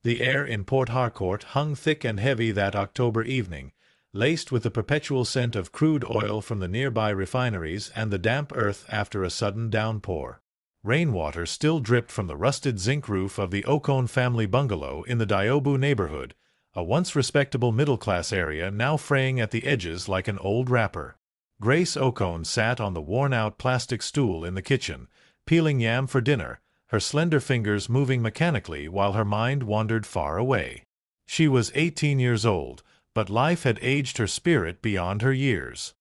The air in Port Harcourt hung thick and heavy that October evening, laced with the perpetual scent of crude oil from the nearby refineries and the damp earth after a sudden downpour. Rainwater still dripped from the rusted zinc roof of the Ocone family bungalow in the Diobu neighborhood, a once respectable middle-class area now fraying at the edges like an old wrapper. Grace Ocone sat on the worn-out plastic stool in the kitchen, peeling yam for dinner, her slender fingers moving mechanically while her mind wandered far away. She was 18 years old, but life had aged her spirit beyond her years.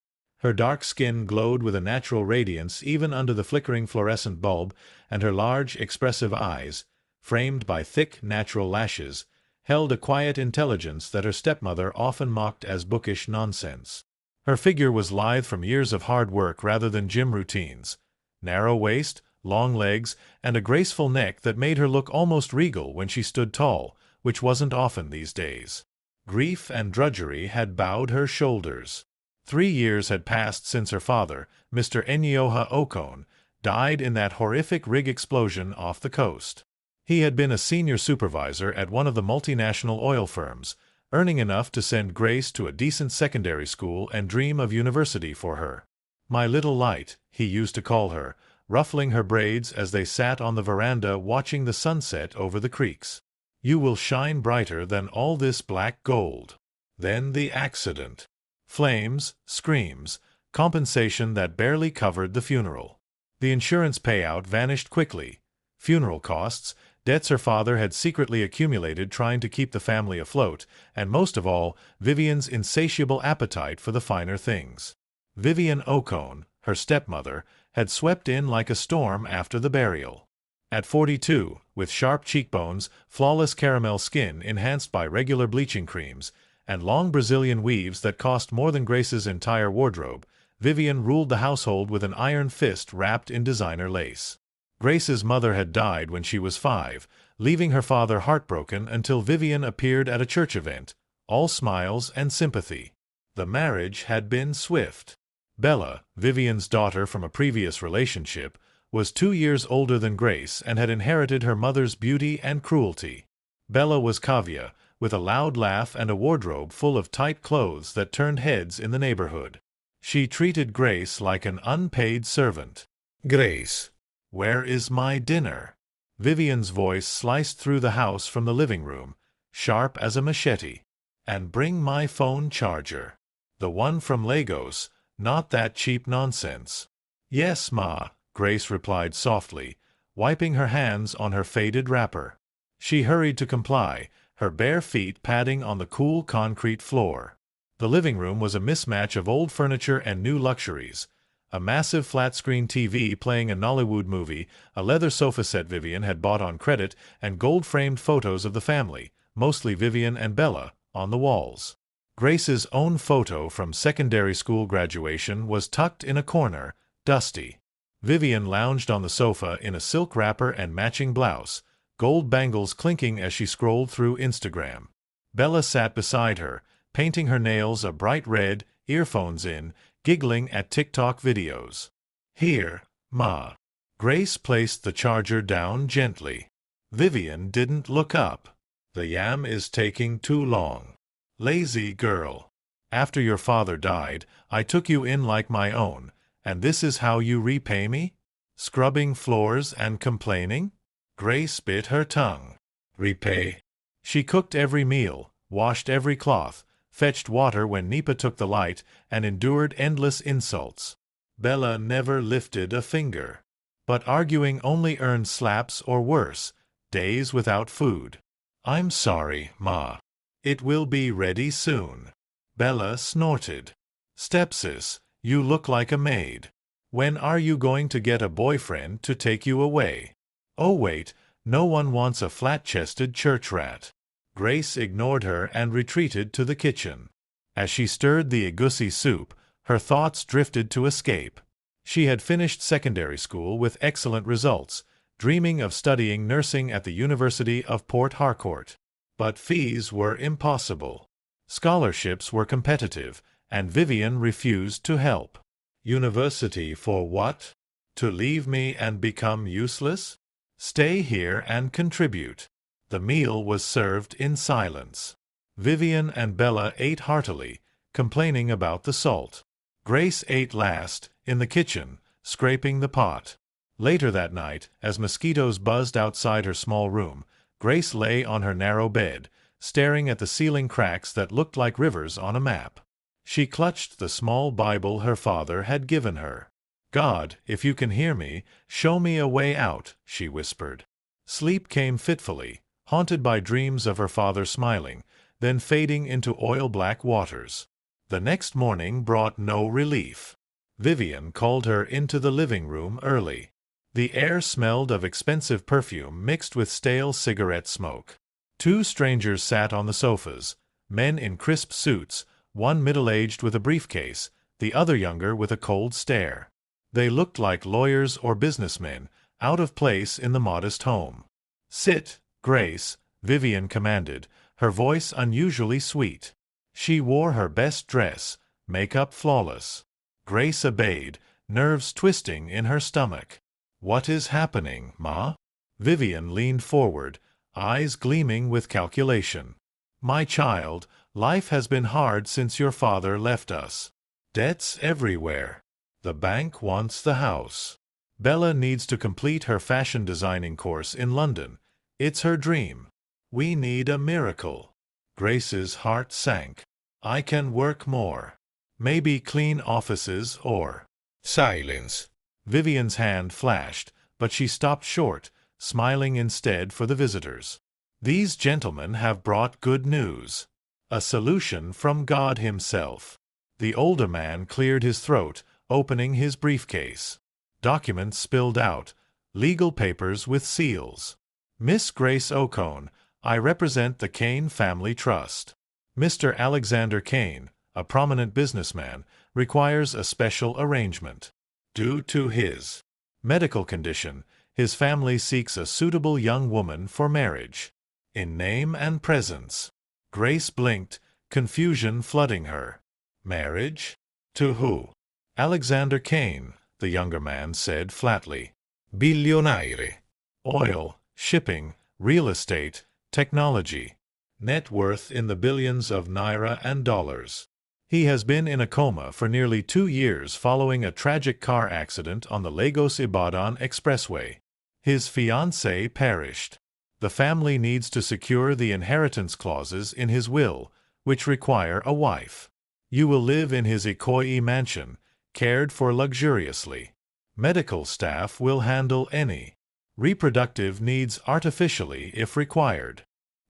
Her dark skin glowed with a natural radiance even under the flickering fluorescent bulb, and her large, expressive eyes, framed by thick, natural lashes, held a quiet intelligence that her stepmother often mocked as bookish nonsense. Her figure was lithe from years of hard work rather than gym routines. Narrow waist, long legs, and a graceful neck that made her look almost regal when she stood tall, which wasn't often these days. Grief and drudgery had bowed her shoulders. 3 years had passed since her father, Mr. Enyoha Ocone, died in that horrific rig explosion off the coast. He had been a senior supervisor at one of the multinational oil firms, earning enough to send Grace to a decent secondary school and dream of university for her. "My little light," he used to call her, ruffling her braids as they sat on the veranda watching the sunset over the creeks. "You will shine brighter than all this black gold." Then the accident. Flames, screams, compensation that barely covered the funeral. The insurance payout vanished quickly. Funeral costs, debts her father had secretly accumulated trying to keep the family afloat, and most of all, Vivian's insatiable appetite for the finer things. Vivian Ocone, her stepmother, had swept in like a storm after the burial. At 42, with sharp cheekbones, flawless caramel skin enhanced by regular bleaching creams, and long Brazilian weaves that cost more than Grace's entire wardrobe, Vivian ruled the household with an iron fist wrapped in designer lace. Grace's mother had died when she was 5, leaving her father heartbroken until Vivian appeared at a church event, all smiles and sympathy. The marriage had been swift. Bella, Vivian's daughter from a previous relationship, was 2 years older than Grace and had inherited her mother's beauty and cruelty. Bella was Kavya, with a loud laugh and a wardrobe full of tight clothes that turned heads in the neighborhood. She treated Grace like an unpaid servant. "Grace, where is my dinner?" Vivian's voice sliced through the house from the living room, sharp as a machete. "And bring my phone charger. The one from Lagos, not that cheap nonsense." "Yes, Ma," Grace replied softly, wiping her hands on her faded wrapper. She hurried to comply, her bare feet padding on the cool concrete floor. The living room was a mismatch of old furniture and new luxuries. A massive flat-screen TV playing a Nollywood movie, a leather sofa set Vivian had bought on credit, and gold-framed photos of the family, mostly Vivian and Bella, on the walls. Grace's own photo from secondary school graduation was tucked in a corner, dusty. Vivian lounged on the sofa in a silk wrapper and matching blouse, gold bangles clinking as she scrolled through Instagram. Bella sat beside her, painting her nails a bright red, earphones in, giggling at TikTok videos. "Here, Ma." Grace placed the charger down gently. Vivian didn't look up. "The yam is taking too long." "Lazy girl. After your father died, I took you in like my own, and this is how you repay me? Scrubbing floors and complaining?" Grace bit her tongue. "Repay?" She cooked every meal, washed every cloth, fetched water when Nipa took the light, and endured endless insults. Bella never lifted a finger. But arguing only earned slaps or worse, days without food. "I'm sorry, Ma. It will be ready soon." Bella snorted. "Stepsis, you look like a maid. When are you going to get a boyfriend to take you away?" "Oh wait, no one wants a flat-chested church rat." Grace ignored her and retreated to the kitchen. As she stirred the egusi soup, her thoughts drifted to escape. She had finished secondary school with excellent results, dreaming of studying nursing at the University of Port Harcourt. But fees were impossible. Scholarships were competitive, and Vivian refused to help. University for what? To leave me and become useless? Stay here and contribute. The meal was served in silence. Vivian and Bella ate heartily, complaining about the salt. Grace ate last, in the kitchen, scraping the pot. Later that night, as mosquitoes buzzed outside her small room, Grace lay on her narrow bed, staring at the ceiling cracks that looked like rivers on a map. She clutched the small Bible her father had given her. "God, if you can hear me, show me a way out," she whispered. Sleep came fitfully, haunted by dreams of her father smiling, then fading into oil-black waters. The next morning brought no relief. Vivian called her into the living room early. The air smelled of expensive perfume mixed with stale cigarette smoke. Two strangers sat on the sofas, men in crisp suits, one middle-aged with a briefcase, the other younger with a cold stare. They looked like lawyers or businessmen, out of place in the modest home. "Sit, Grace," Vivian commanded, her voice unusually sweet. She wore her best dress, makeup flawless. Grace obeyed, nerves twisting in her stomach. "What is happening, Ma?" Vivian leaned forward, eyes gleaming with calculation. "My child, life has been hard since your father left us. Debts everywhere. The bank wants the house. Bella needs to complete her fashion designing course in London. It's her dream. We need a miracle." Grace's heart sank. "I can work more. Maybe clean offices or—" Silence. Vivian's hand flashed, but she stopped short, smiling instead for the visitors. "These gentlemen have brought good news. A solution from God himself." The older man cleared his throat, opening his briefcase. Documents spilled out, legal papers with seals. "Miss Grace Ocone, I represent the Kane Family Trust. Mr. Alexander Kane, a prominent businessman, requires a special arrangement. Due to his medical condition, his family seeks a suitable young woman for marriage. In name and presence." Grace blinked, confusion flooding her. "Marriage? To who?" "Alexander Kane," the younger man said flatly. "Billionaire. Oil, shipping, real estate, technology. Net worth in the billions of naira and dollars. He has been in a coma for nearly 2 years following a tragic car accident on the Lagos-Ibadan Expressway. His fiancée perished. The family needs to secure the inheritance clauses in his will, which require a wife. You will live in his Ikoyi mansion, cared for luxuriously. Medical staff will handle any reproductive needs artificially if required.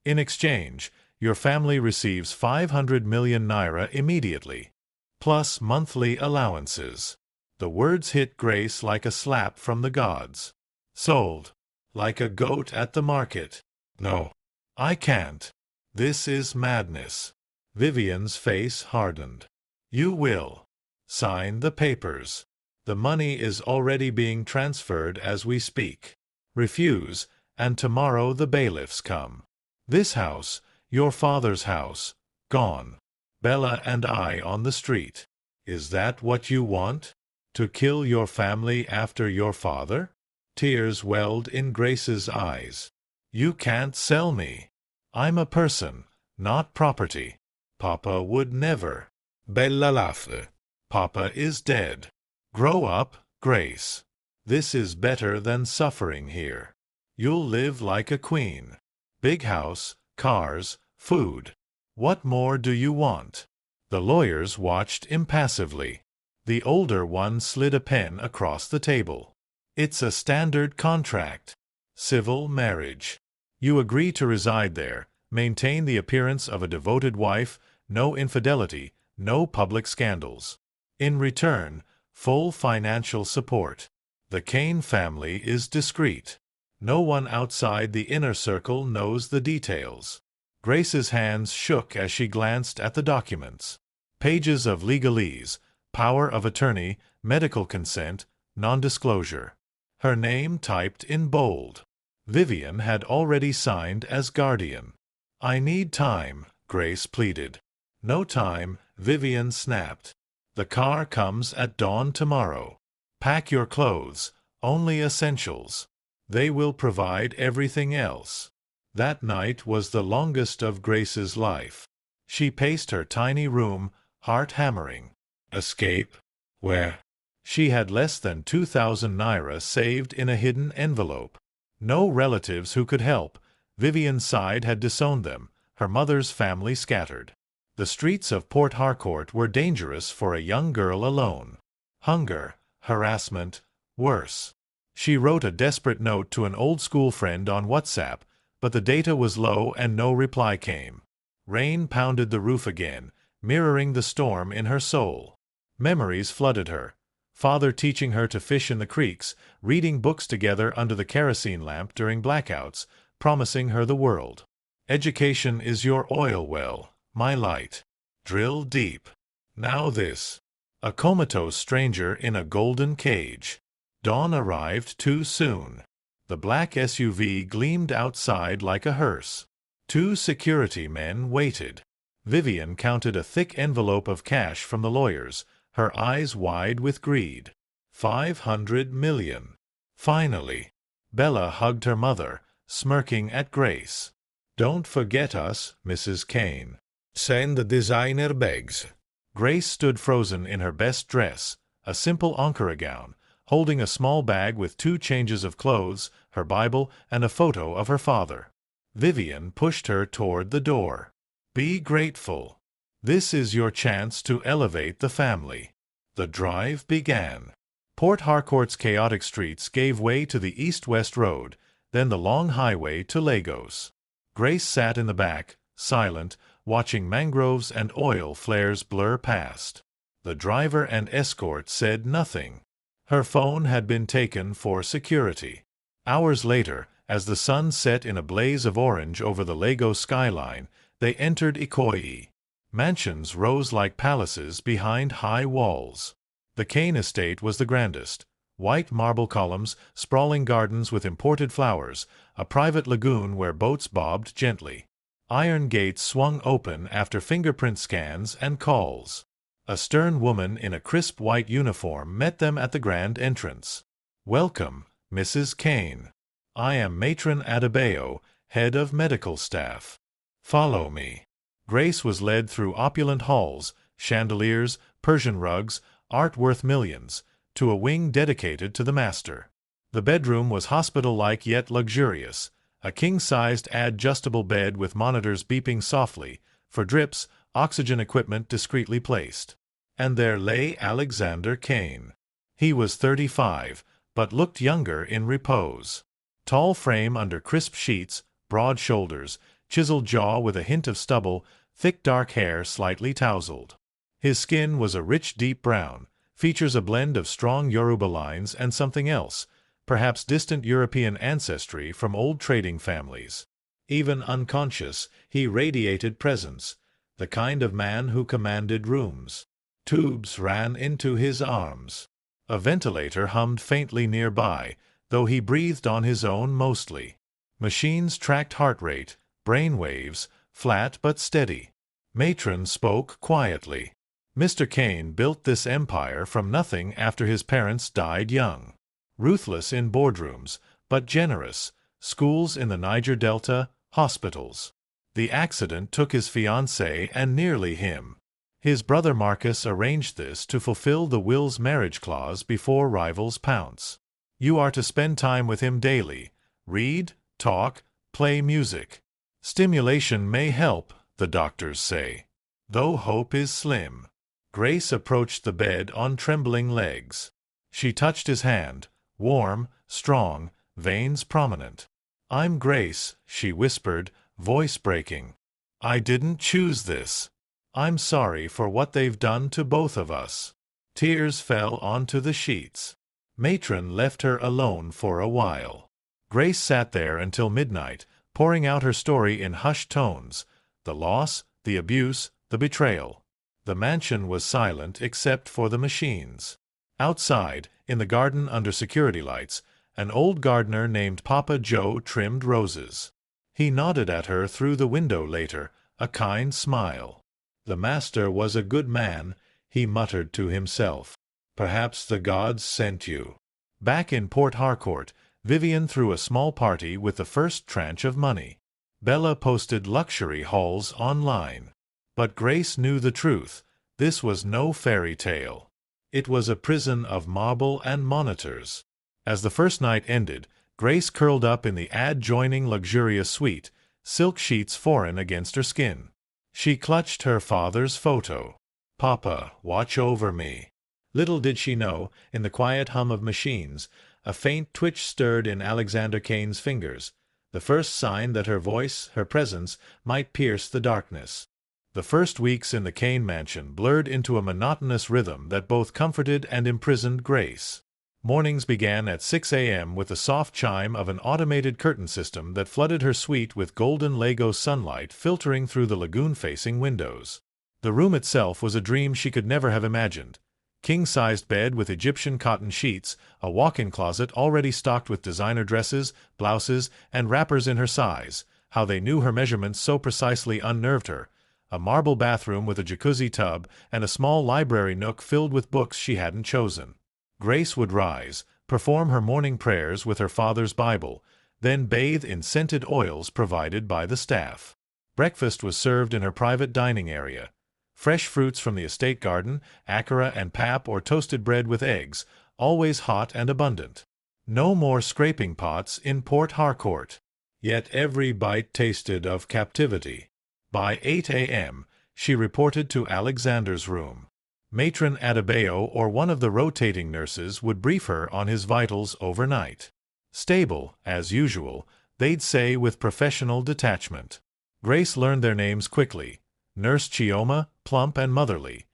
In exchange, your family receives 500 million naira immediately, plus monthly allowances." The words hit Grace like a slap from the gods. "Sold. Like a goat at the market. No. I can't. This is madness." Vivian's face hardened. "You will. Sign the papers. The money is already being transferred as we speak. Refuse, and tomorrow the bailiffs come. This house, your father's house, gone. Bella and I on the street. Is that what you want? To kill your family after your father?" Tears welled in Grace's eyes. "You can't sell me. I'm a person, not property. Papa would never." Bella laughed. "Papa is dead. Grow up, Grace. This is better than suffering here. You'll live like a queen. Big house, cars, food. What more do you want?" The lawyers watched impassively. The older one slid a pen across the table. "It's a standard contract. Civil marriage. You agree to reside there, maintain the appearance of a devoted wife, no infidelity, no public scandals. In return, full financial support. The Kane family is discreet. No one outside the inner circle knows the details." Grace's hands shook as she glanced at the documents. Pages of legalese, power of attorney, medical consent, non-disclosure. Her name typed in bold. Vivian had already signed as guardian. "I need time," Grace pleaded. "No time," Vivian snapped. "The car comes at dawn tomorrow. Pack your clothes, only essentials. They will provide everything else." That night was the longest of Grace's life. She paced her tiny room, heart hammering. Escape? Where? She had less than 2,000 naira saved in a hidden envelope. No relatives who could help. Vivian's side had disowned them, her mother's family scattered. The streets of Port Harcourt were dangerous for a young girl alone. Hunger, harassment, worse. She wrote a desperate note to an old school friend on WhatsApp, but the data was low and no reply came. Rain pounded the roof again, mirroring the storm in her soul. Memories flooded her. Father teaching her to fish in the creeks, reading books together under the kerosene lamp during blackouts, promising her the world. Education is your oil well, my light. Drill deep. Now this. A comatose stranger in a golden cage. Dawn arrived too soon. The black SUV gleamed outside like a hearse. 2 security men waited. Vivian counted a thick envelope of cash from the lawyers, her eyes wide with greed. 500 million. Finally. Bella hugged her mother, smirking at Grace. Don't forget us, Mrs. Kane. Send the designer bags. Grace stood frozen in her best dress, a simple Ankara gown, holding a small bag with 2 changes of clothes, her Bible, and a photo of her father. Vivian pushed her toward the door. Be grateful. This is your chance to elevate the family. The drive began. Port Harcourt's chaotic streets gave way to the east-west road, then the long highway to Lagos. Grace sat in the back, silent, watching mangroves and oil flares blur past. The driver and escort said nothing. Her phone had been taken for security. Hours later, as the sun set in a blaze of orange over the Lagos skyline, they entered Ikoyi. Mansions rose like palaces behind high walls. The Kane estate was the grandest. White marble columns, sprawling gardens with imported flowers, a private lagoon where boats bobbed gently. Iron gates swung open after fingerprint scans and calls. A stern woman in a crisp white uniform met them at the grand entrance. Welcome, Mrs. Kane. I am Matron Adebayo, head of medical staff. Follow me. Grace was led through opulent halls, chandeliers, Persian rugs, art worth millions, to a wing dedicated to the master. The bedroom was hospital-like yet luxurious, a king-sized adjustable bed with monitors beeping softly, for drips, oxygen equipment discreetly placed. And there lay Alexander Kane. He was 35, but looked younger in repose. Tall frame under crisp sheets, broad shoulders, chiseled jaw with a hint of stubble, thick dark hair slightly tousled. His skin was a rich deep brown, features a blend of strong Yoruba lines and something else, perhaps distant European ancestry from old trading families. Even unconscious, he radiated presence, the kind of man who commanded rooms. Tubes ran into his arms. A ventilator hummed faintly nearby, though he breathed on his own mostly. Machines tracked heart rate, brain waves, flat but steady. Matron spoke quietly. Mr. Kane built this empire from nothing after his parents died young. Ruthless in boardrooms, but generous. Schools in the Niger Delta, hospitals. The accident took his fiancée and nearly him. His brother Marcus arranged this to fulfill the will's marriage clause before rivals pounce. You are to spend time with him daily. Read, talk, play music. Stimulation may help, the doctors say. Though hope is slim. Grace approached the bed on trembling legs. She touched his hand, warm, strong, veins prominent. I'm Grace, she whispered, voice breaking. I didn't choose this. I'm sorry for what they've done to both of us. Tears fell onto the sheets. Matron left her alone for a while. Grace sat there until midnight, pouring out her story in hushed tones. The loss, the abuse, the betrayal. The mansion was silent except for the machines. Outside, in the garden under security lights, an old gardener named Papa Joe trimmed roses. He nodded at her through the window later, a kind smile. The master was a good man, he muttered to himself. Perhaps the gods sent you. Back in Port Harcourt, Vivian threw a small party with the first tranche of money. Bella posted luxury hauls online. But Grace knew the truth. This was no fairy tale. It was a prison of marble and monitors. As the first night ended, Grace curled up in the adjoining luxurious suite, silk sheets foreign against her skin. She clutched her father's photo. "Papa, watch over me." Little did she know, in the quiet hum of machines, a faint twitch stirred in Alexander Kane's fingers, the first sign that her voice, her presence, might pierce the darkness. The first weeks in the Kane mansion blurred into a monotonous rhythm that both comforted and imprisoned Grace. Mornings began at 6 a.m. with the soft chime of an automated curtain system that flooded her suite with golden Lego sunlight filtering through the lagoon-facing windows. The room itself was a dream she could never have imagined. King-sized bed with Egyptian cotton sheets, a walk-in closet already stocked with designer dresses, blouses, and wrappers in her size. How they knew her measurements so precisely unnerved her. A marble bathroom with a jacuzzi tub, and a small library nook filled with books she hadn't chosen. Grace would rise, perform her morning prayers with her father's Bible, then bathe in scented oils provided by the staff. Breakfast was served in her private dining area. Fresh fruits from the estate garden, akara and pap or toasted bread with eggs, always hot and abundant. No more scraping pots in Port Harcourt. Yet every bite tasted of captivity. By 8 a.m., she reported to Alexander's room. Matron Adebayo or one of the rotating nurses would brief her on his vitals overnight. Stable, as usual, they'd say with professional detachment. Grace learned their names quickly. Nurse Chioma, plump and motherly.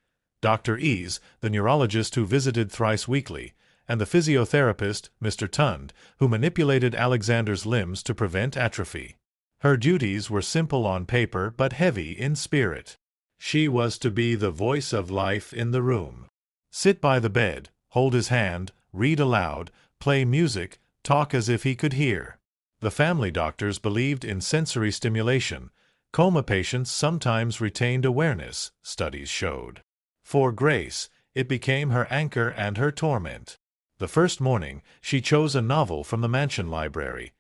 Dr. Ease, the neurologist who visited thrice weekly, and the physiotherapist, Mr. Tund, who manipulated Alexander's limbs to prevent atrophy. Her duties were simple on paper but heavy in spirit. She was to be the voice of life in the room. Sit by the bed, hold his hand, read aloud, play music, talk as if he could hear. The family doctors believed in sensory stimulation. Coma patients sometimes retained awareness, studies showed. For Grace, it became her anchor and her torment. The first morning, she chose a novel from the mansion library,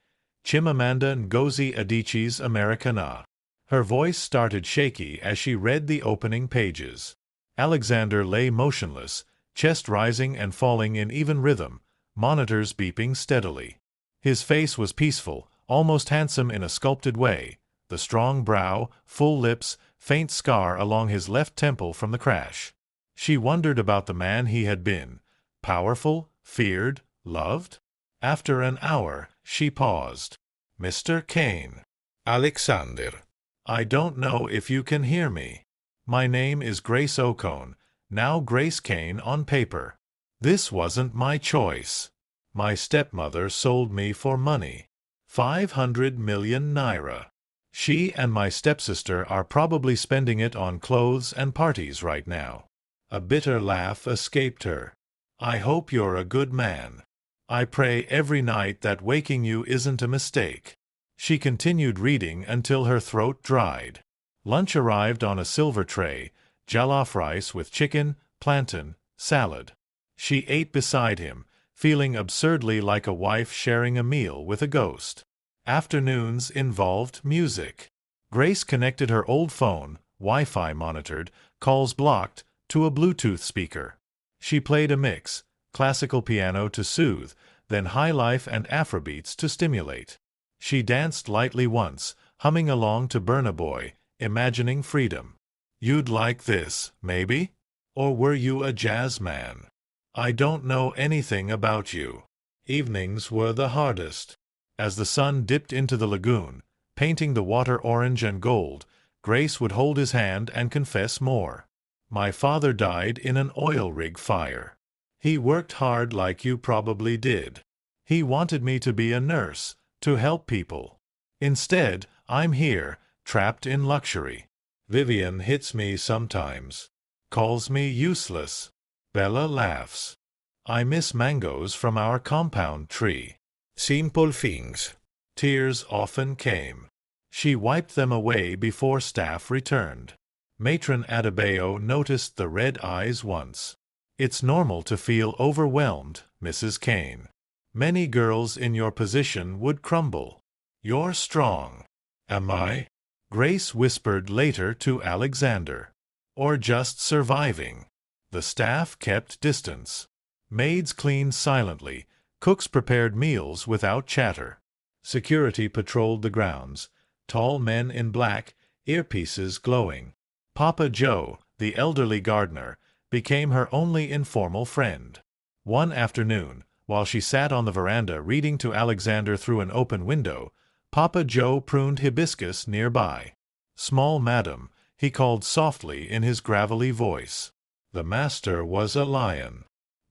Chimamanda Ngozi Adichie's Americana. Her voice started shaky as she read the opening pages. Alexander lay motionless, chest rising and falling in even rhythm, monitors beeping steadily. His face was peaceful, almost handsome in a sculpted way, the strong brow, full lips, faint scar along his left temple from the crash. She wondered about the man he had been. Powerful, feared, loved? After an hour, she paused. "Mr. Kane." "Alexander." "I don't know if you can hear me. My name is Grace Ocone, now Grace Kane on paper. This wasn't my choice. My stepmother sold me for money. 500 million naira. She and my stepsister are probably spending it on clothes and parties right now." A bitter laugh escaped her. "I hope you're a good man. I pray every night that waking you isn't a mistake." She continued reading until her throat dried. Lunch arrived on a silver tray, jollof rice with chicken, plantain, salad. She ate beside him, feeling absurdly like a wife sharing a meal with a ghost. Afternoons involved music. Grace connected her old phone, Wi-Fi monitored, calls blocked, to a Bluetooth speaker. She played a mix, classical piano to soothe, then high life and Afrobeats to stimulate. She danced lightly once, humming along to Burna Boy, imagining freedom. "You'd like this, maybe? Or were you a jazz man? I don't know anything about you." Evenings were the hardest. As the sun dipped into the lagoon, painting the water orange and gold, Grace would hold his hand and confess more. "My father died in an oil rig fire. He worked hard like you probably did. He wanted me to be a nurse, to help people. Instead, I'm here, trapped in luxury. Vivian hits me sometimes. Calls me useless." Bella laughs. "I miss mangoes from our compound tree. Simple things." Tears often came. She wiped them away before staff returned. Matron Adebayo noticed the red eyes once. "It's normal to feel overwhelmed, Mrs. Kane. Many girls in your position would crumble. You're strong." Am I? Grace whispered later to Alexander. Or just surviving? The staff kept distance. Maids cleaned silently. Cooks prepared meals without chatter. Security patrolled the grounds. Tall men in black, earpieces glowing. Papa Joe, the elderly gardener, became her only informal friend. One afternoon, while she sat on the veranda reading to Alexander through an open window, Papa Joe pruned hibiscus nearby. "Small madam," he called softly in his gravelly voice. The master was a lion.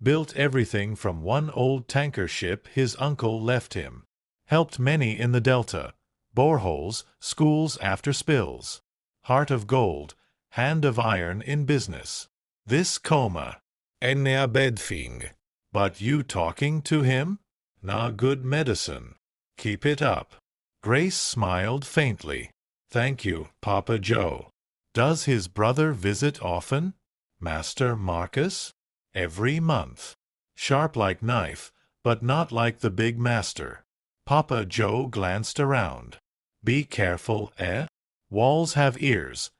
Built everything from one old tanker ship his uncle left him. Helped many in the Delta. Boreholes, schools after spills. Heart of gold, hand of iron in business. This coma. Ennea bedfing. But you talking to him? Na good medicine. Keep it up. Grace smiled faintly. Thank you, Papa Joe. Does his brother visit often? Master Marcus? Every month. Sharp like knife, but not like the big master. Papa Joe glanced around. Be careful, eh? Walls have ears.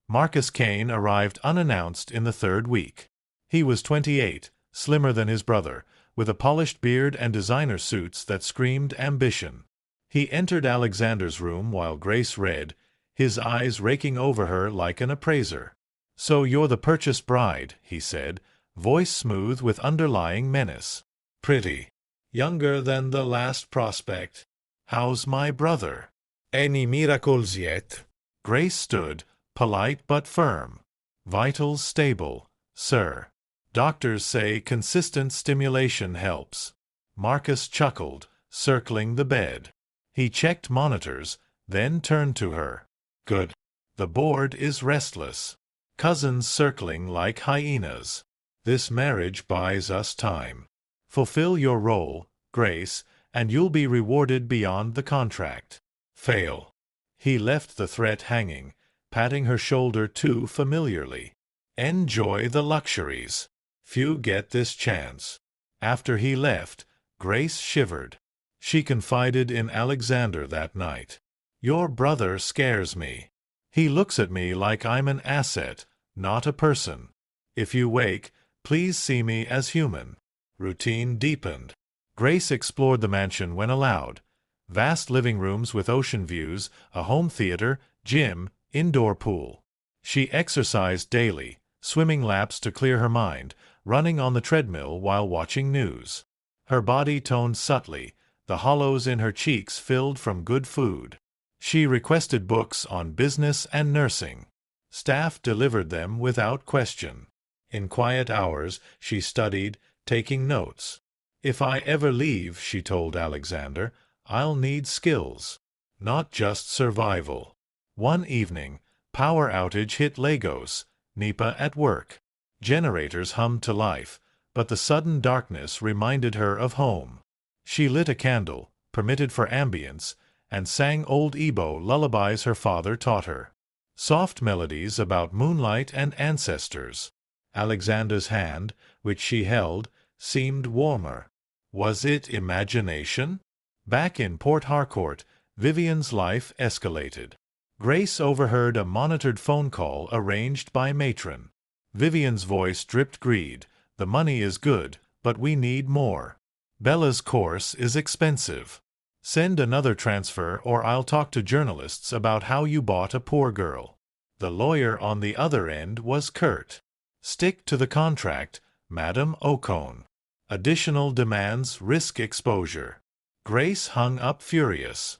Marcus Kane arrived unannounced in the third week. He was 28, slimmer than his brother, with a polished beard and designer suits that screamed ambition. He entered Alexander's room while Grace read, his eyes raking over her like an appraiser. "So you're the purchased bride," he said, voice smooth with underlying menace. "Pretty. Younger than the last prospect. How's my brother?" "Any miracles yet?" Grace stood, polite but firm. "Vitals stable, sir. Doctors say consistent stimulation helps." Marcus chuckled, circling the bed. He checked monitors, then turned to her. "Good. The board is restless. Cousins circling like hyenas. This marriage buys us time. Fulfill your role, Grace, and you'll be rewarded beyond the contract. Fail." He left the threat hanging, patting her shoulder too familiarly. "Enjoy the luxuries. Few get this chance." After he left, Grace shivered. She confided in Alexander that night. "Your brother scares me. He looks at me like I'm an asset, not a person. If you wake, please see me as human." Routine deepened. Grace explored the mansion when allowed. Vast living rooms with ocean views, a home theater, gym, indoor pool. She exercised daily, swimming laps to clear her mind, running on the treadmill while watching news. Her body toned subtly, the hollows in her cheeks filled from good food. She requested books on business and nursing. Staff delivered them without question. In quiet hours, she studied, taking notes. "If I ever leave," she told Alexander, "I'll need skills, not just survival." One evening, power outage hit Lagos, NEPA at work. Generators hummed to life, but the sudden darkness reminded her of home. She lit a candle, permitted for ambience, and sang old Igbo lullabies her father taught her. Soft melodies about moonlight and ancestors. Alexander's hand, which she held, seemed warmer. Was it imagination? Back in Port Harcourt, Vivian's life escalated. Grace overheard a monitored phone call arranged by matron. Vivian's voice dripped greed. "The money is good, but we need more. Bella's course is expensive. Send another transfer or I'll talk to journalists about how you bought a poor girl." The lawyer on the other end was curt. "Stick to the contract, Madam Ocone. Additional demands risk exposure." Grace hung up furious.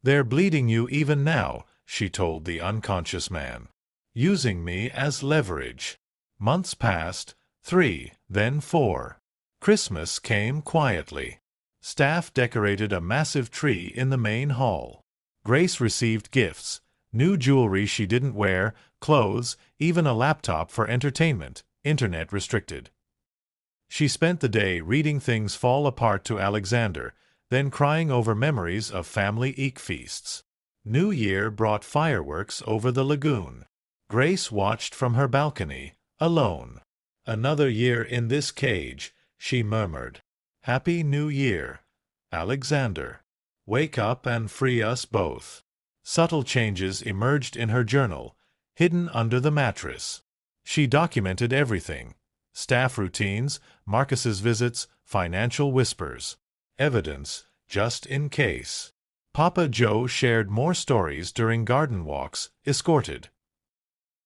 "They're bleeding you even now," she told the unconscious man. "Using me as leverage." Months passed, 3, then 4. Christmas came quietly. Staff decorated a massive tree in the main hall. Grace received gifts, new jewelry she didn't wear, clothes, even a laptop for entertainment, internet restricted. She spent the day reading things fall apart to Alexander, then crying over memories of family eek feasts. New Year brought fireworks over the lagoon. Grace watched from her balcony, alone. "Another year in this cage," she murmured. "Happy New Year, Alexander. Wake up and free us both." Subtle changes emerged in her journal, hidden under the mattress. She documented everything: staff routines, Marcus's visits, financial whispers. Evidence, just in case. Papa Joe shared more stories during garden walks, escorted.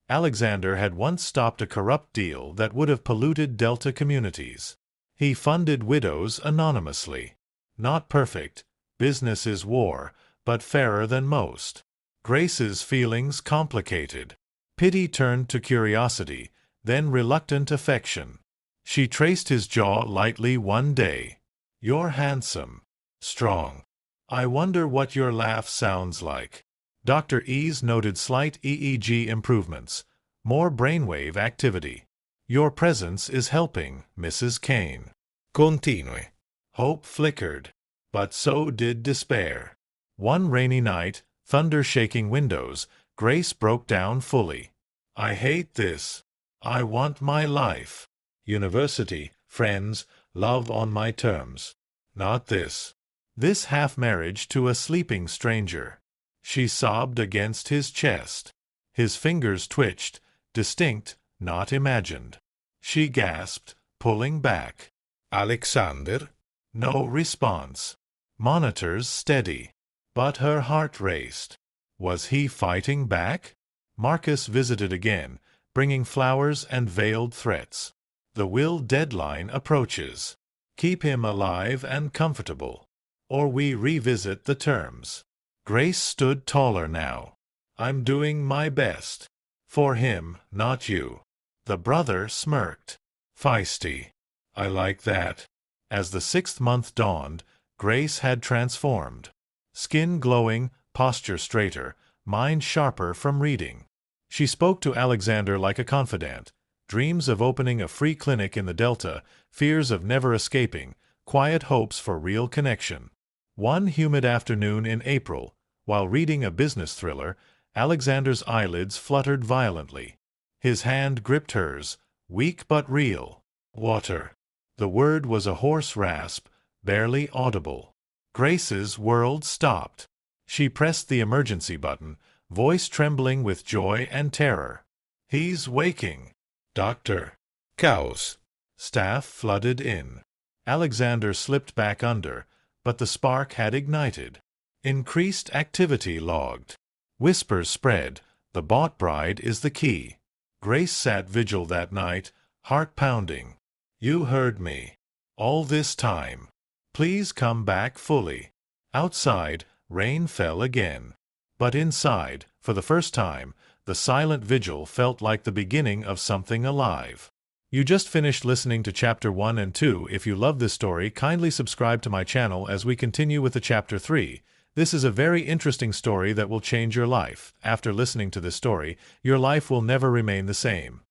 Alexander had once stopped a corrupt deal that would have polluted Delta communities. He funded widows anonymously. Not perfect, business is war, but fairer than most. Grace's feelings complicated. Pity turned to curiosity, then reluctant affection. She traced his jaw lightly one day. "You're handsome. Strong. I wonder what your laugh sounds like." Dr. E's noted slight EEG improvements, more brainwave activity. "Your presence is helping, Mrs. Kane." Continue. Hope flickered, but so did despair. One rainy night, thunder shaking windows, Grace broke down fully. "I hate this. I want my life. University, friends, love on my terms. Not this. This half-marriage to a sleeping stranger." She sobbed against his chest. His fingers twitched, distinct, not imagined. She gasped, pulling back. "Alexander?" No response. Monitors steady. But her heart raced. Was he fighting back? Marcus visited again, bringing flowers and veiled threats. "The will deadline approaches. Keep him alive and comfortable, or we revisit the terms." Grace stood taller now. "I'm doing my best. For him, not you." The brother smirked. "Feisty. I like that." As the 6th month dawned, Grace had transformed. Skin glowing, posture straighter, mind sharper from reading. She spoke to Alexander like a confidant. Dreams of opening a free clinic in the Delta, fears of never escaping, quiet hopes for real connection. One humid afternoon in April, while reading a business thriller, Alexander's eyelids fluttered violently. His hand gripped hers, weak but real. "Water." The word was a hoarse rasp, barely audible. Grace's world stopped. She pressed the emergency button, voice trembling with joy and terror. "He's waking." "Doctor." "Cows." Staff flooded in. Alexander slipped back under, but the spark had ignited. Increased activity logged. Whispers spread. The bought bride is the key. Grace sat vigil that night, heart pounding. "You heard me. All this time. Please come back fully." Outside, rain fell again. But inside, for the first time, the silent vigil felt like the beginning of something alive. You just finished listening to Chapter 1 and 2. If you love this story, kindly subscribe to my channel as we continue with the Chapter 3. This is a very interesting story that will change your life. After listening to this story, your life will never remain the same.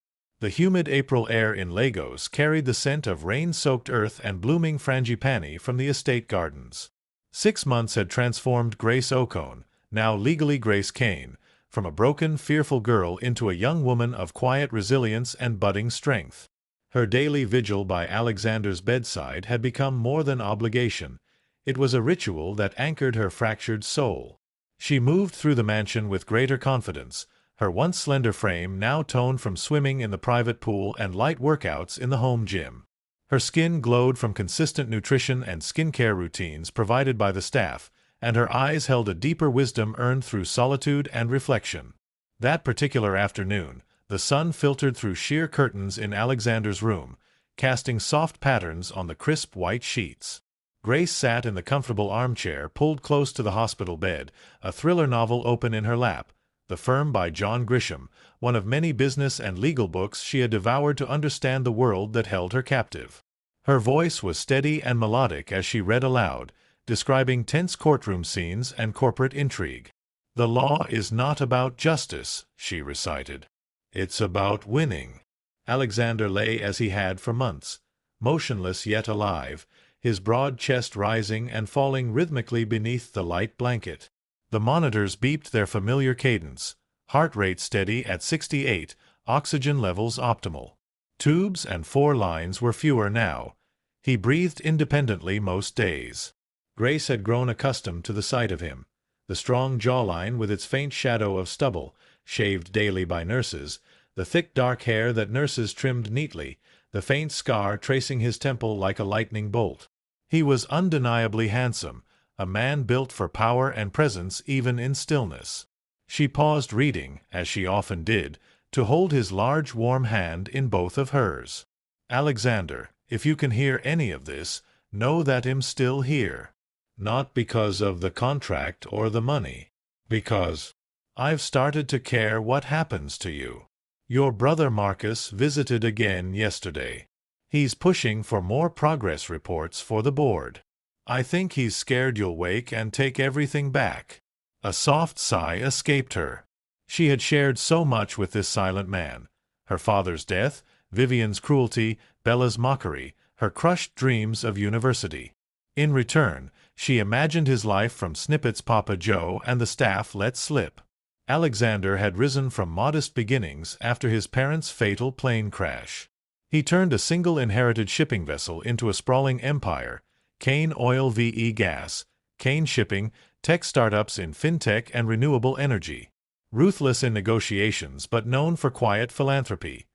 The humid April air in Lagos carried the scent of rain-soaked earth and blooming frangipani from the estate gardens. 6 months had transformed Grace Ocone, now legally Grace Kane, from a broken, fearful girl into a young woman of quiet resilience and budding strength. Her daily vigil by Alexander's bedside had become more than obligation. It was a ritual that anchored her fractured soul. She moved through the mansion with greater confidence, her once slender frame now toned from swimming in the private pool and light workouts in the home gym. Her skin glowed from consistent nutrition and skincare routines provided by the staff, and her eyes held a deeper wisdom earned through solitude and reflection. That particular afternoon, the sun filtered through sheer curtains in Alexander's room, casting soft patterns on the crisp white sheets. Grace sat in the comfortable armchair pulled close to the hospital bed, a thriller novel open in her lap, The Firm by John Grisham, one of many business and legal books she had devoured to understand the world that held her captive. Her voice was steady and melodic as she read aloud, describing tense courtroom scenes and corporate intrigue. "The law is not about justice," she recited. "It's about winning." Alexander lay as he had for months, motionless yet alive, his broad chest rising and falling rhythmically beneath the light blanket. The monitors beeped their familiar cadence, heart rate steady at 68, oxygen levels optimal. Tubes and 4 lines were fewer now. He breathed independently most days. Grace had grown accustomed to the sight of him. The strong jawline with its faint shadow of stubble, shaved daily by nurses, the thick dark hair that nurses trimmed neatly, the faint scar tracing his temple like a lightning bolt. He was undeniably handsome, a man built for power and presence even in stillness. She paused reading, as she often did, to hold his large warm hand in both of hers. "Alexander, if you can hear any of this, know that I'm still here. Not because of the contract or the money. Because I've started to care what happens to you. Your brother Marcus visited again yesterday. He's pushing for more progress reports for the board. I think he's scared you'll wake and take everything back." A soft sigh escaped her. She had shared so much with this silent man. Her father's death, Vivian's cruelty, Bella's mockery, her crushed dreams of university. In return, she imagined his life from snippets Papa Joe and the staff let slip. Alexander had risen from modest beginnings after his parents' fatal plane crash. He turned a single inherited shipping vessel into a sprawling empire: Kane Oil VE Gas, Kane Shipping, tech startups in fintech and renewable energy. Ruthless in negotiations but known for quiet philanthropy.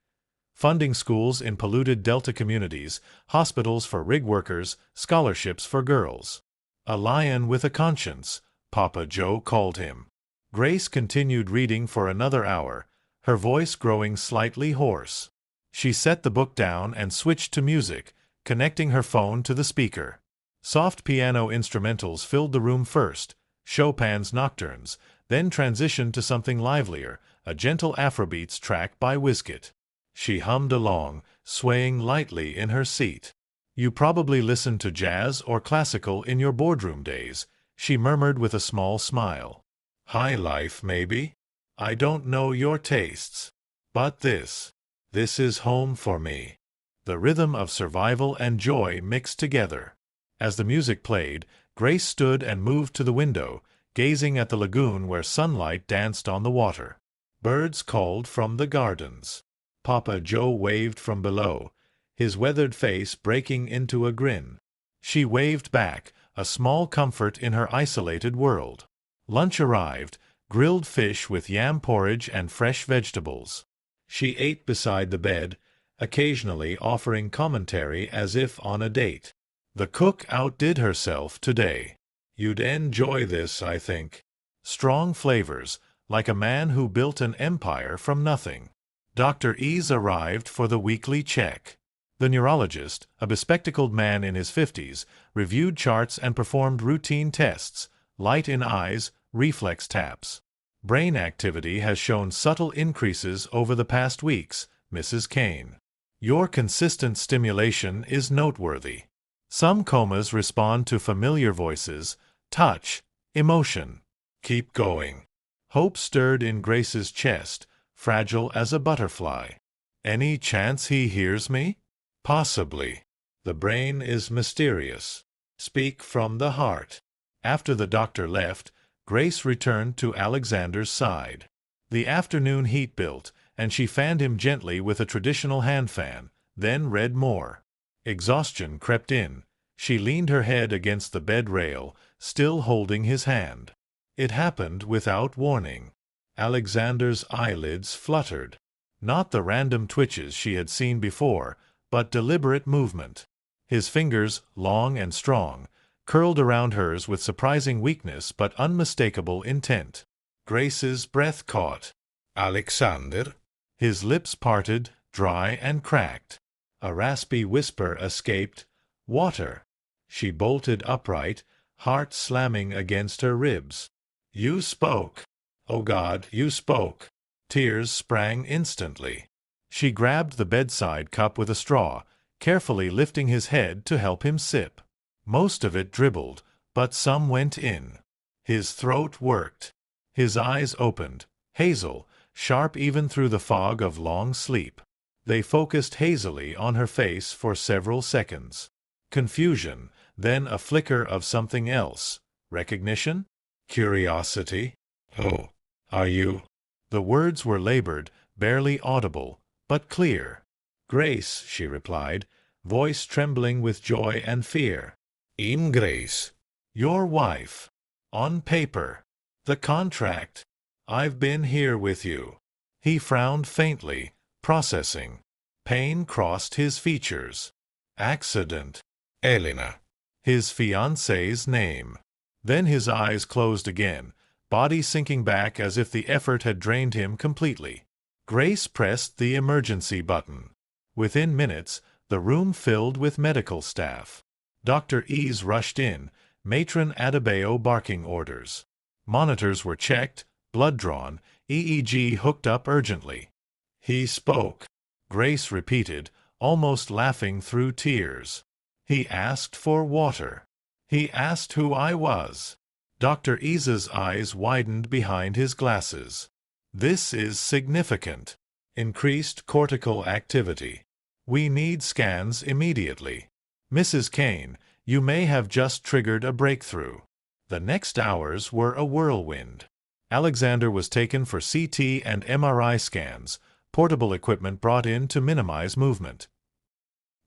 Funding schools in polluted Delta communities, hospitals for rig workers, scholarships for girls. A lion with a conscience, Papa Joe called him. Grace continued reading for another hour, her voice growing slightly hoarse. She set the book down and switched to music, connecting her phone to the speaker. Soft piano instrumentals filled the room first, Chopin's Nocturnes, then transitioned to something livelier, a gentle Afrobeats track by Wizkid. She hummed along, swaying lightly in her seat. "You probably listened to jazz or classical in your boardroom days," she murmured with a small smile. "High life, maybe? I don't know your tastes. But this is home for me." The rhythm of survival and joy mixed together. As the music played, Grace stood and moved to the window, gazing at the lagoon where sunlight danced on the water. Birds called from the gardens. Papa Joe waved from below, his weathered face breaking into a grin. She waved back, a small comfort in her isolated world. Lunch arrived, grilled fish with yam porridge and fresh vegetables. She ate beside the bed, occasionally offering commentary as if on a date. "The cook outdid herself today. You'd enjoy this, I think. Strong flavors, like a man who built an empire from nothing." Dr. Ease arrived for the weekly check. The neurologist, a bespectacled man in his 50s, reviewed charts and performed routine tests: light in eyes, reflex taps. "Brain activity has shown subtle increases over the past weeks, Mrs. Kane. Your consistent stimulation is noteworthy. Some comas respond to familiar voices, touch, emotion. Keep going." Hope stirred in Grace's chest, fragile as a butterfly. "Any chance he hears me?" "Possibly. The brain is mysterious. Speak from the heart." After the doctor left, Grace returned to Alexander's side. The afternoon heat built, and she fanned him gently with a traditional hand fan, then read more. Exhaustion crept in. She leaned her head against the bed rail, still holding his hand. It happened without warning. Alexander's eyelids fluttered. Not the random twitches she had seen before, but deliberate movement. His fingers, long and strong, curled around hers with surprising weakness but unmistakable intent. Grace's breath caught. "Alexander?" His lips parted, dry and cracked. A raspy whisper escaped, "Water." She bolted upright, heart slamming against her ribs. "You spoke. Oh God, you spoke." Tears sprang instantly. She grabbed the bedside cup with a straw, carefully lifting his head to help him sip. Most of it dribbled, but some went in. His throat worked. His eyes opened, hazel, sharp even through the fog of long sleep. They focused hazily on her face for several seconds. Confusion, then a flicker of something else. Recognition? Curiosity? "Oh, are you?" The words were labored, barely audible, but clear. "Grace," she replied, voice trembling with joy and fear. "I'm Grace." "Your wife." "On paper." The contract. I've been here with you. He frowned faintly, processing. Pain crossed his features. Accident. Elena. His fiancée's name. Then his eyes closed again, body sinking back as if the effort had drained him completely. Grace pressed the emergency button. Within minutes, the room filled with medical staff. Dr. Ease rushed in, Matron Adebayo barking orders. Monitors were checked, blood drawn, EEG hooked up urgently. He spoke. Grace repeated, almost laughing through tears. He asked for water. He asked who I was. Dr. Ease's eyes widened behind his glasses. This is significant. Increased cortical activity. We need scans immediately. Mrs. Kane, you may have just triggered a breakthrough. The next hours were a whirlwind. Alexander was taken for CT and MRI scans, portable equipment brought in to minimize movement.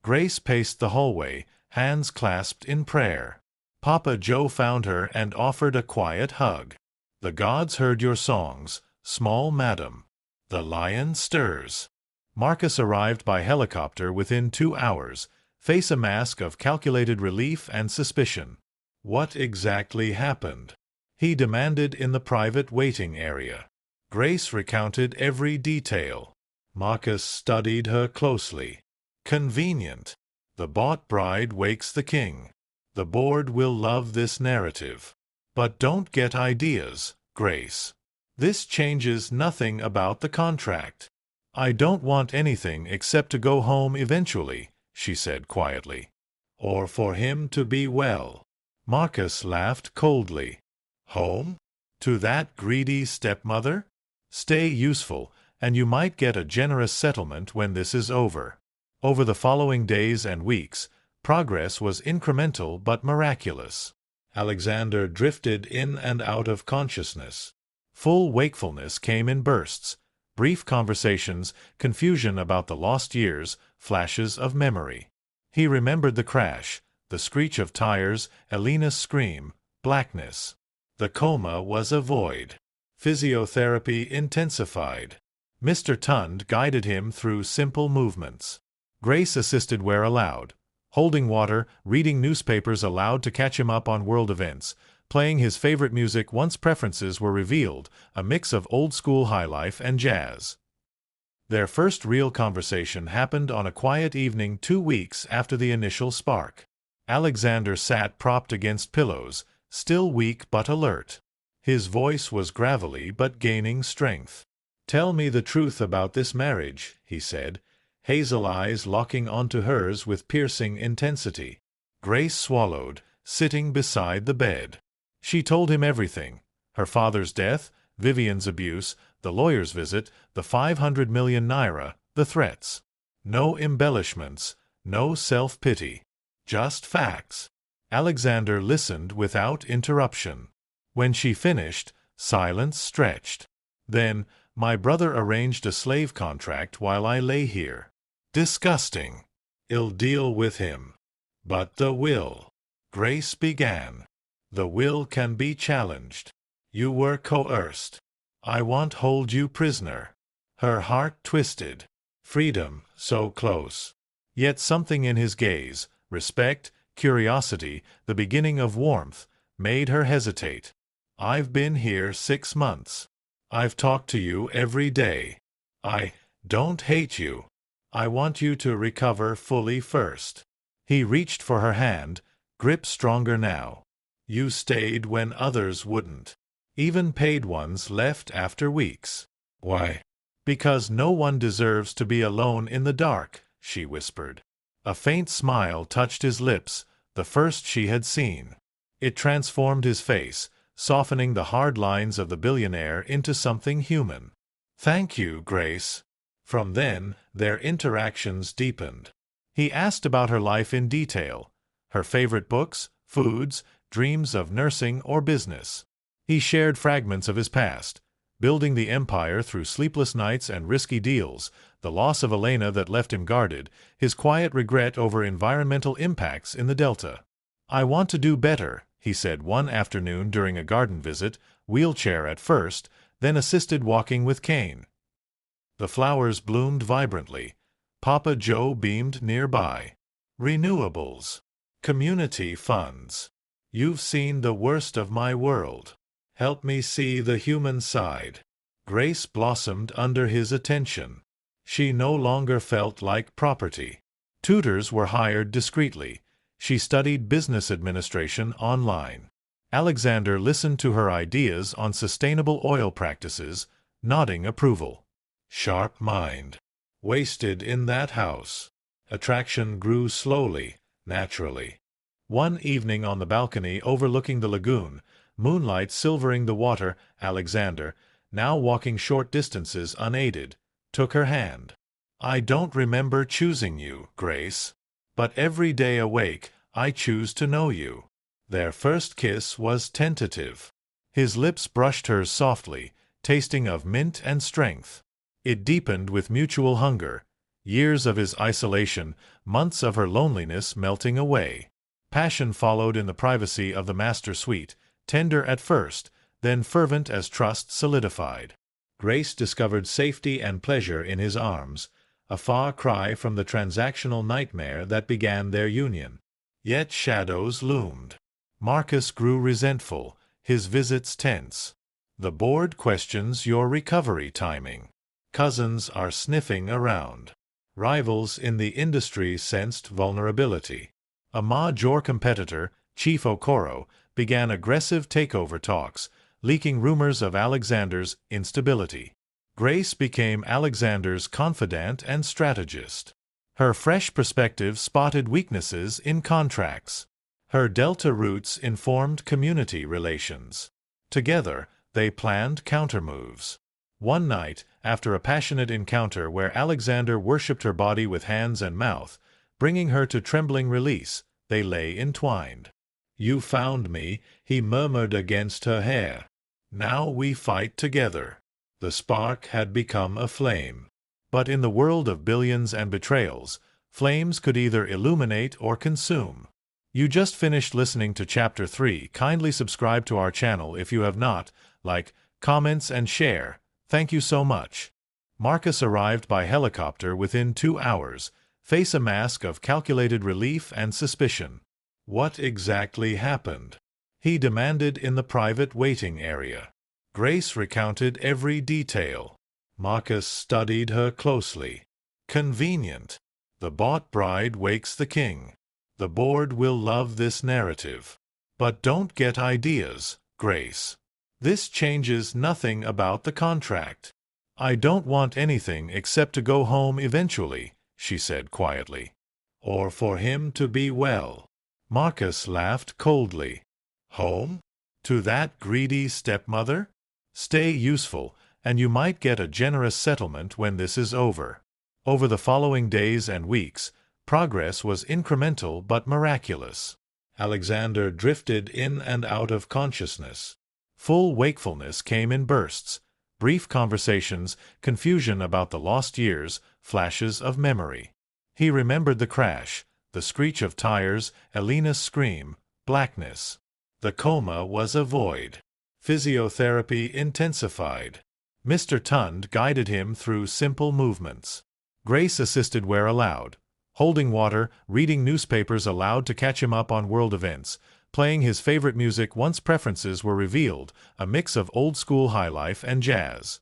Grace paced the hallway, hands clasped in prayer. Papa Joe found her and offered a quiet hug. The gods heard your songs, small madam. The lion stirs. Marcus arrived by helicopter within 2 hours, face a mask of calculated relief and suspicion. What exactly happened? He demanded in the private waiting area. Grace recounted every detail. Marcus studied her closely. Convenient. The bought bride wakes the king. The board will love this narrative. But don't get ideas, Grace. This changes nothing about the contract. I don't want anything except to go home eventually, she said quietly. Or for him to be well. Marcus laughed coldly. Home? To that greedy stepmother? Stay useful, and you might get a generous settlement when this is over. Over the following days and weeks, progress was incremental but miraculous. Alexander drifted in and out of consciousness. Full wakefulness came in bursts, brief conversations, confusion about the lost years, flashes of memory. He remembered the crash, the screech of tires, Elena's scream, blackness. The coma was a void. Physiotherapy intensified. Mr. Tund guided him through simple movements. Grace assisted where allowed, holding water, reading newspapers aloud to catch him up on world events, playing his favorite music once preferences were revealed, a mix of old-school highlife and jazz. Their first real conversation happened on a quiet evening 2 weeks after the initial spark. Alexander sat propped against pillows, still weak but alert. His voice was gravelly but gaining strength. "Tell me the truth about this marriage," he said, hazel eyes locking onto hers with piercing intensity. Grace swallowed, sitting beside the bed. She told him everything. Her father's death, Vivian's abuse, the lawyer's visit, the 500 million naira, the threats. No embellishments, no self-pity. Just facts. Alexander listened without interruption. When she finished, silence stretched. Then, my brother arranged a slave contract while I lay here. Disgusting. I'll deal with him. But the will. Grace began. The will can be challenged. You were coerced. I won't hold you prisoner. Her heart twisted. Freedom, so close. Yet something in his gaze, respect, curiosity, the beginning of warmth, made her hesitate. I've been here 6 months. I've talked to you every day. I don't hate you. I want you to recover fully first. He reached for her hand, grip stronger now. You stayed when others wouldn't. Even paid ones left after weeks. Why? Because no one deserves to be alone in the dark, she whispered. A faint smile touched his lips, the first she had seen. It transformed his face, softening the hard lines of the billionaire into something human. Thank you, Grace. From then, their interactions deepened. He asked about her life in detail, her favorite books, foods, dreams of nursing or business. He shared fragments of his past, building the empire through sleepless nights and risky deals, the loss of Elena that left him guarded, his quiet regret over environmental impacts in the Delta. I want to do better, he said one afternoon during a garden visit, wheelchair at first, then assisted walking with cane. The flowers bloomed vibrantly. Papa Joe beamed nearby. Renewables. Community funds. You've seen the worst of my world. Help me see the human side. Grace blossomed under his attention. She no longer felt like property. Tutors were hired discreetly. She studied business administration online. Alexander listened to her ideas on sustainable oil practices, nodding approval. Sharp mind. Wasted in that house. Attraction grew slowly, naturally. One evening on the balcony overlooking the lagoon, moonlight silvering the water, Alexander, now walking short distances unaided, took her hand. I don't remember choosing you, Grace. But every day awake, I choose to know you. Their first kiss was tentative. His lips brushed hers softly, tasting of mint and strength. It deepened with mutual hunger. Years of his isolation, months of her loneliness melting away. Passion followed in the privacy of the master suite, tender at first, then fervent as trust solidified. Grace discovered safety and pleasure in his arms, a far cry from the transactional nightmare that began their union. Yet shadows loomed. Marcus grew resentful, his visits tense. The board questions your recovery timing. Cousins are sniffing around. Rivals in the industry sensed vulnerability. A major competitor, Chief Okoro, began aggressive takeover talks, leaking rumors of Alexander's instability. Grace became Alexander's confidant and strategist. Her fresh perspective spotted weaknesses in contracts. Her Delta roots informed community relations. Together, they planned countermoves. One night, after a passionate encounter where Alexander worshipped her body with hands and mouth, bringing her to trembling release, they lay entwined. You found me, he murmured against her hair. Now we fight together. The spark had become a flame. But in the world of billions and betrayals, flames could either illuminate or consume. You just finished listening to Chapter 3. Kindly subscribe to our channel if you have not. Like, comments, and share. Thank you so much. Marcus arrived by helicopter within 2 hours, face a mask of calculated relief and suspicion. What exactly happened? He demanded in the private waiting area. Grace recounted every detail. Marcus studied her closely. Convenient. The bought bride wakes the king. The board will love this narrative. But don't get ideas, Grace. This changes nothing about the contract. I don't want anything except to go home eventually, she said quietly. Or for him to be well. Marcus laughed coldly. Home? To that greedy stepmother? Stay useful, and you might get a generous settlement when this is over. Over the following days and weeks, progress was incremental but miraculous. Alexander drifted in and out of consciousness. Full wakefulness came in bursts, brief conversations, confusion about the lost years, flashes of memory. He remembered the crash, the screech of tires, Elena's scream, blackness. The coma was a void. Physiotherapy intensified. Mr. Tund guided him through simple movements. Grace assisted where allowed, holding water, reading newspapers aloud to catch him up on world events, playing his favorite music once preferences were revealed, a mix of old-school highlife and jazz.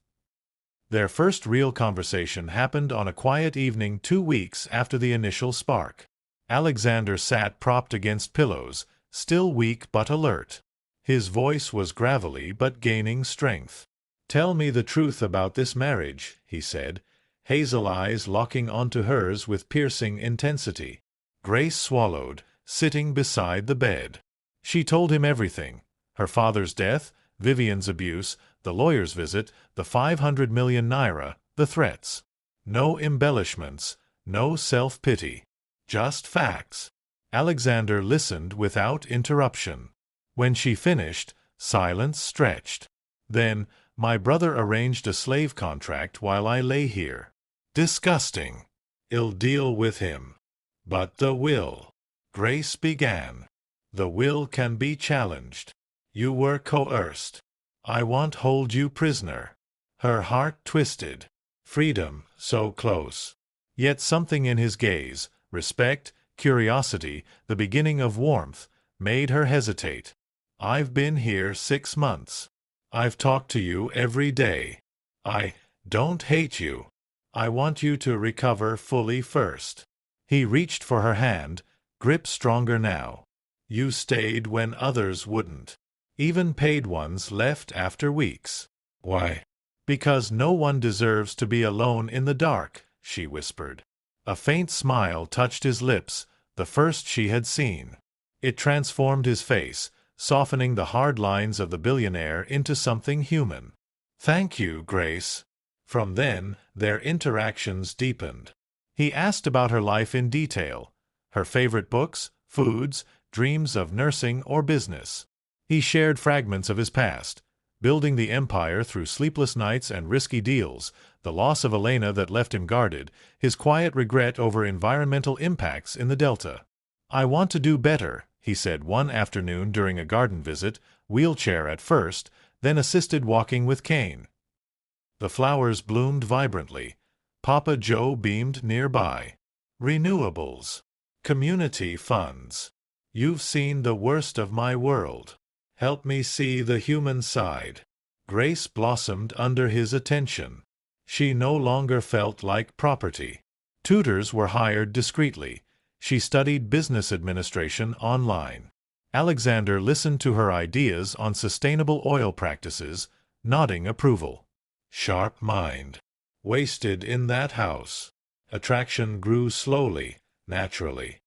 Their first real conversation happened on a quiet evening 2 weeks after the initial spark. Alexander sat propped against pillows, still weak but alert. His voice was gravelly but gaining strength. "Tell me the truth about this marriage," he said, hazel eyes locking onto hers with piercing intensity. Grace swallowed, sitting beside the bed. She told him everything. Her father's death, Vivian's abuse, the lawyer's visit, the 500 million naira, the threats. No embellishments, no self-pity. Just facts. Alexander listened without interruption. When she finished, silence stretched. Then, my brother arranged a slave contract while I lay here. Disgusting. I'll deal with him. But the will. Grace began. The will can be challenged. You were coerced. I won't hold you prisoner. Her heart twisted. Freedom, so close. Yet something in his gaze, respect, curiosity, the beginning of warmth, made her hesitate. I've been here 6 months. I've talked to you every day. I don't hate you. I want you to recover fully first. He reached for her hand, grip stronger now. You stayed when others wouldn't. Even paid ones left after weeks. Why? Because no one deserves to be alone in the dark, she whispered. A faint smile touched his lips, the first she had seen. It transformed his face, softening the hard lines of the billionaire into something human. Thank you, Grace. From then, their interactions deepened. He asked about her life in detail, her favorite books, foods, dreams of nursing or business. He shared fragments of his past, building the empire through sleepless nights and risky deals, the loss of Elena that left him guarded, his quiet regret over environmental impacts in the Delta. I want to do better, he said one afternoon during a garden visit, wheelchair at first, then assisted walking with cane. The flowers bloomed vibrantly. Papa Joe beamed nearby. Renewables. Community funds. You've seen the worst of my world. Help me see the human side. Grace blossomed under his attention. She no longer felt like property. Tutors were hired discreetly. She studied business administration online. Alexander listened to her ideas on sustainable oil practices, nodding approval. Sharp mind. Wasted in that house. Attraction grew slowly, naturally.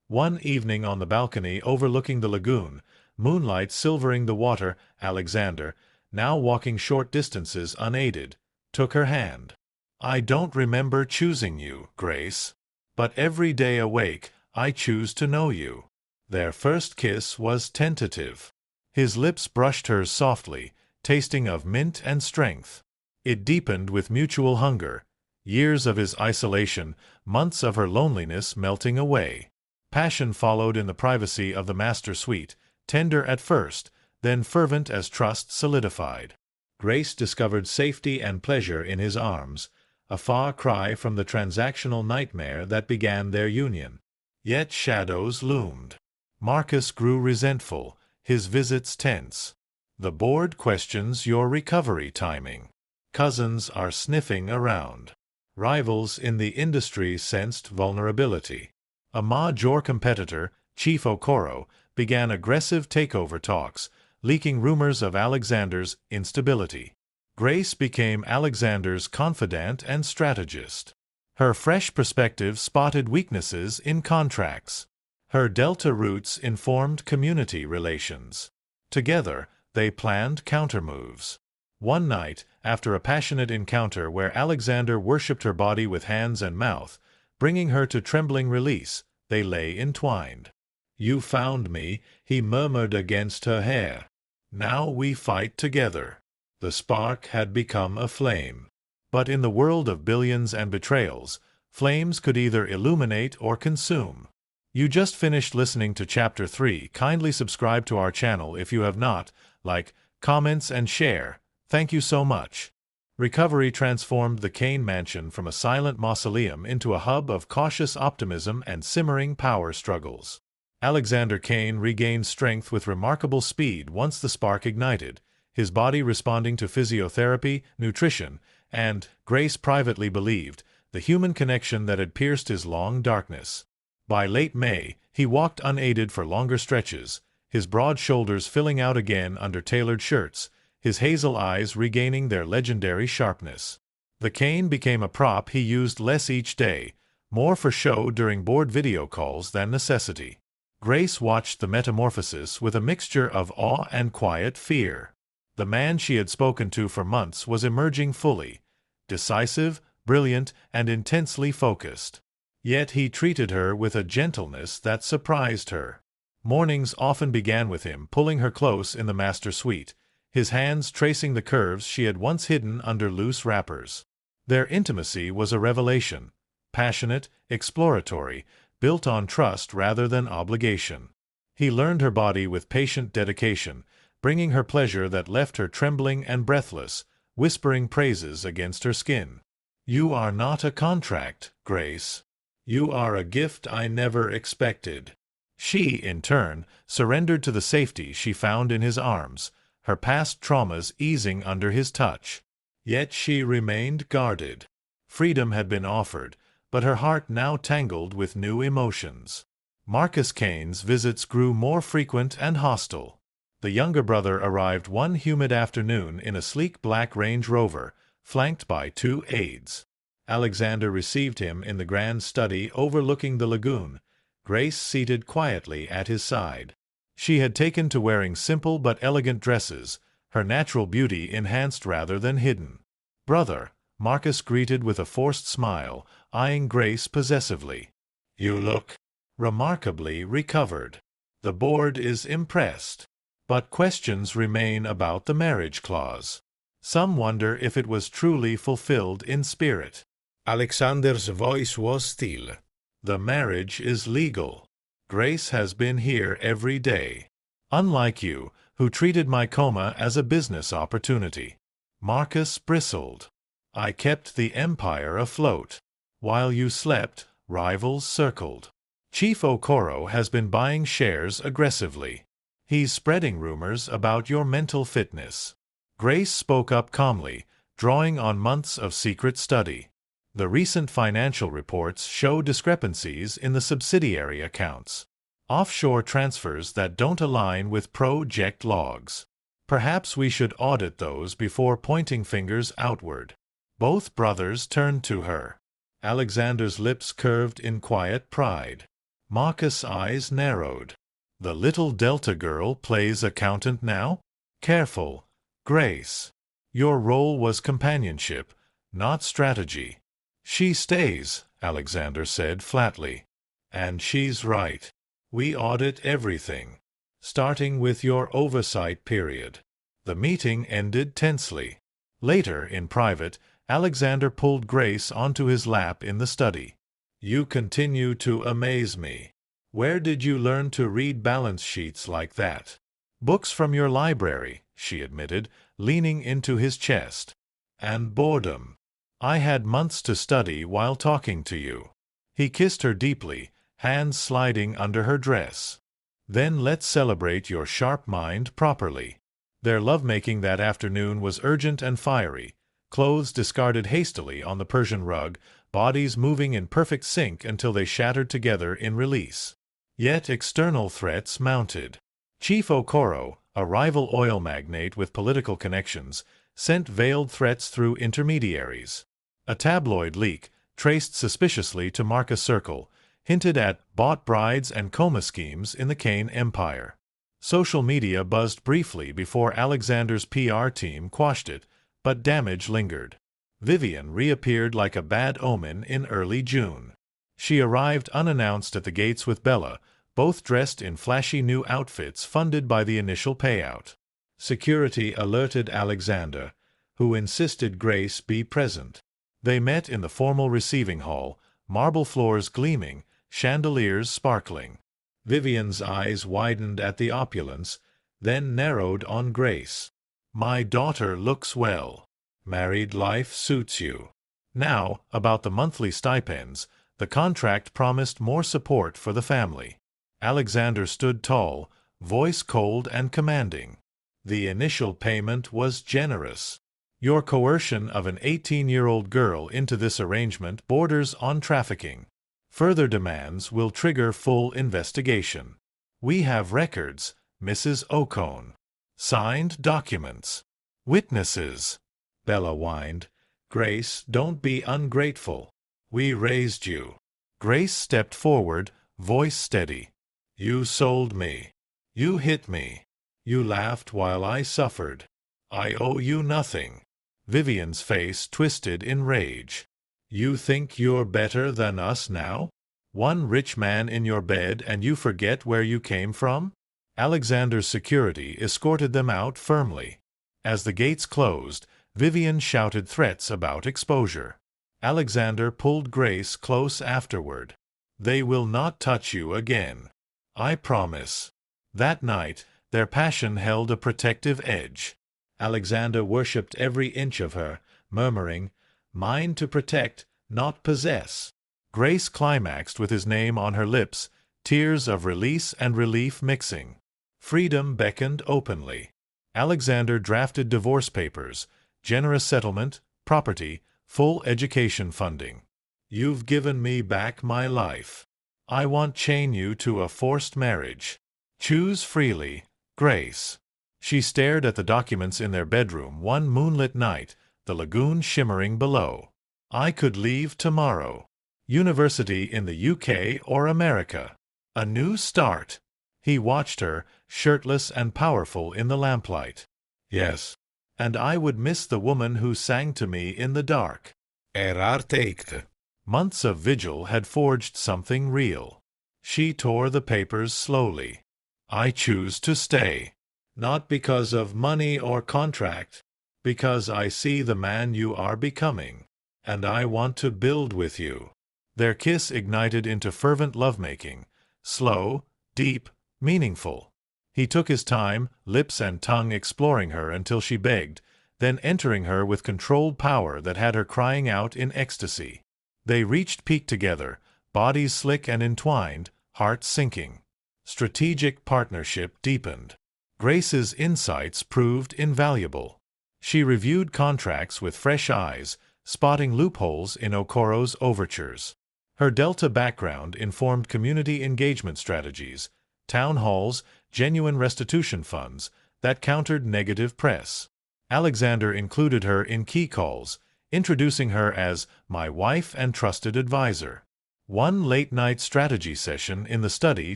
One evening on the balcony overlooking the lagoon, moonlight silvering the water, Alexander, now walking short distances unaided, took her hand. I don't remember choosing you, Grace. But every day awake, I choose to know you. Their first kiss was tentative. His lips brushed hers softly, tasting of mint and strength. It deepened with mutual hunger, years of his isolation, months of her loneliness melting away. Passion followed in the privacy of the master suite, tender at first, then fervent as trust solidified. Grace discovered safety and pleasure in his arms, a far cry from the transactional nightmare that began their union. Yet shadows loomed. Marcus grew resentful, his visits tense. The board questions your recovery timing. Cousins are sniffing around. Rivals in the industry sensed vulnerability. A major competitor, Chief Okoro, began aggressive takeover talks, leaking rumors of Alexander's instability. Grace became Alexander's confidant and strategist. Her fresh perspective spotted weaknesses in contracts. Her Delta roots informed community relations. Together, they planned countermoves. One night, after a passionate encounter where Alexander worshipped her body with hands and mouth, bringing her to trembling release, they lay entwined. You found me, he murmured against her hair. Now we fight together. The spark had become a flame. But in the world of billions and betrayals, flames could either illuminate or consume. You just finished listening to Chapter 3. Kindly subscribe to our channel if you have not. Like, comments, and share. Thank you so much. Recovery transformed the Kane mansion from a silent mausoleum into a hub of cautious optimism and simmering power struggles. Alexander Kane regained strength with remarkable speed once the spark ignited, his body responding to physiotherapy, nutrition, and, Grace privately believed, the human connection that had pierced his long darkness. By late May, he walked unaided for longer stretches, his broad shoulders filling out again under tailored shirts, his hazel eyes regaining their legendary sharpness. The cane became a prop he used less each day, more for show during board video calls than necessity. Grace watched the metamorphosis with a mixture of awe and quiet fear. The man she had spoken to for months was emerging fully, decisive, brilliant, and intensely focused. Yet he treated her with a gentleness that surprised her. Mornings often began with him pulling her close in the master suite, his hands tracing the curves she had once hidden under loose wrappers. Their intimacy was a revelation, passionate, exploratory, built on trust rather than obligation. He learned her body with patient dedication, bringing her pleasure that left her trembling and breathless, whispering praises against her skin. "You are not a contract, Grace. You are a gift I never expected." She, in turn, surrendered to the safety she found in his arms, her past traumas easing under his touch. Yet she remained guarded. Freedom had been offered, but her heart now tangled with new emotions. Marcus Kane's visits grew more frequent and hostile. The younger brother arrived one humid afternoon in a sleek black Range Rover, flanked by 2 aides. Alexander received him in the grand study overlooking the lagoon, Grace seated quietly at his side. She had taken to wearing simple but elegant dresses, her natural beauty enhanced rather than hidden. "Brother," Marcus greeted with a forced smile, eyeing Grace possessively. "You look remarkably recovered. The board is impressed. But questions remain about the marriage clause. Some wonder if it was truly fulfilled in spirit." Alexander's voice was still. "The marriage is legal. Grace has been here every day. Unlike you, who treated my coma as a business opportunity." Marcus bristled. "I kept the empire afloat. While you slept, rivals circled. Chief Okoro has been buying shares aggressively. He's spreading rumors about your mental fitness." Grace spoke up calmly, drawing on months of secret study. "The recent financial reports show discrepancies in the subsidiary accounts. Offshore transfers that don't align with project logs. Perhaps we should audit those before pointing fingers outward." Both brothers turned to her. Alexander's lips curved in quiet pride. Marcus' eyes narrowed. "The little Delta girl plays accountant now? Careful, Grace. Your role was companionship, not strategy." "She stays," Alexander said flatly. "And she's right. We audit everything, starting with your oversight period." The meeting ended tensely. Later, in private, Alexander pulled Grace onto his lap in the study. "You continue to amaze me. Where did you learn to read balance sheets like that?" "Books from your library," she admitted, leaning into his chest. "And boredom. I had months to study while talking to you." He kissed her deeply, hands sliding under her dress. "Then let's celebrate your sharp mind properly." Their lovemaking that afternoon was urgent and fiery, clothes discarded hastily on the Persian rug, bodies moving in perfect sync until they shattered together in release. Yet external threats mounted. Chief Okoro, a rival oil magnate with political connections, sent veiled threats through intermediaries. A tabloid leak, traced suspiciously to Marcus Circle, hinted at bought brides and coma schemes in the Kane empire. Social media buzzed briefly before Alexander's PR team quashed it, but damage lingered. Vivian reappeared like a bad omen in early June. She arrived unannounced at the gates with Bella, both dressed in flashy new outfits funded by the initial payout. Security alerted Alexander, who insisted Grace be present. They met in the formal receiving hall, marble floors gleaming, chandeliers sparkling. Vivian's eyes widened at the opulence, then narrowed on Grace. "My daughter looks well. Married life suits you." Now, about the monthly stipends, the contract promised more support for the family. Alexander stood tall, voice cold and commanding. "The initial payment was generous. Your coercion of an 18-year-old girl into this arrangement borders on trafficking. Further demands will trigger full investigation. We have records, Mrs. Ocone. Signed documents. Witnesses." Bella whined. "Grace, don't be ungrateful. We raised you." Grace stepped forward, voice steady. "You sold me. You hit me. You laughed while I suffered. I owe you nothing." Vivian's face twisted in rage. "You think you're better than us now? One rich man in your bed and you forget where you came from?" Alexander's security escorted them out firmly. As the gates closed, Vivian shouted threats about exposure. Alexander pulled Grace close afterward. "They will not touch you again. I promise." That night, Their passion held a protective edge. Alexander worshipped every inch of her, murmuring, "Mine to protect, not possess." Grace climaxed with his name on her lips, tears of release and relief mixing. Freedom beckoned openly. Alexander drafted divorce papers, generous settlement, property, full education funding. "You've given me back my life. I won't chain you to a forced marriage. Choose freely, Grace." She stared at the documents in their bedroom one moonlit night, the lagoon shimmering below. "I could leave tomorrow. University in the UK or America. A new start." He watched her, shirtless and powerful in the lamplight. "Yes. And I would miss the woman who sang to me in the dark." Erarteikte. Months of vigil had forged something real. She tore the papers slowly. "I choose to stay. Not because of money or contract. Because I see the man you are becoming. And I want to build with you." Their kiss ignited into fervent lovemaking, slow, deep, meaningful. He took his time, lips and tongue exploring her until she begged, then entering her with controlled power that had her crying out in ecstasy. They reached peak together, bodies slick and entwined, hearts sinking. Strategic partnership deepened. Grace's insights proved invaluable. She reviewed contracts with fresh eyes, spotting loopholes in Okoro's overtures. Her Delta background informed community engagement strategies, town halls, genuine restitution funds that countered negative press. Alexander included her in key calls, introducing her as "my wife and trusted advisor." One late-night strategy session in the study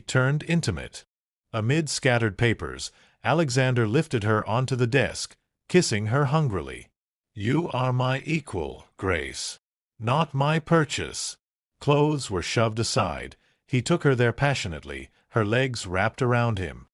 turned intimate. Amid scattered papers, Alexander lifted her onto the desk, kissing her hungrily. "You are my equal, Grace. Not my purchase." Clothes were shoved aside. He took her there passionately, her legs wrapped around him.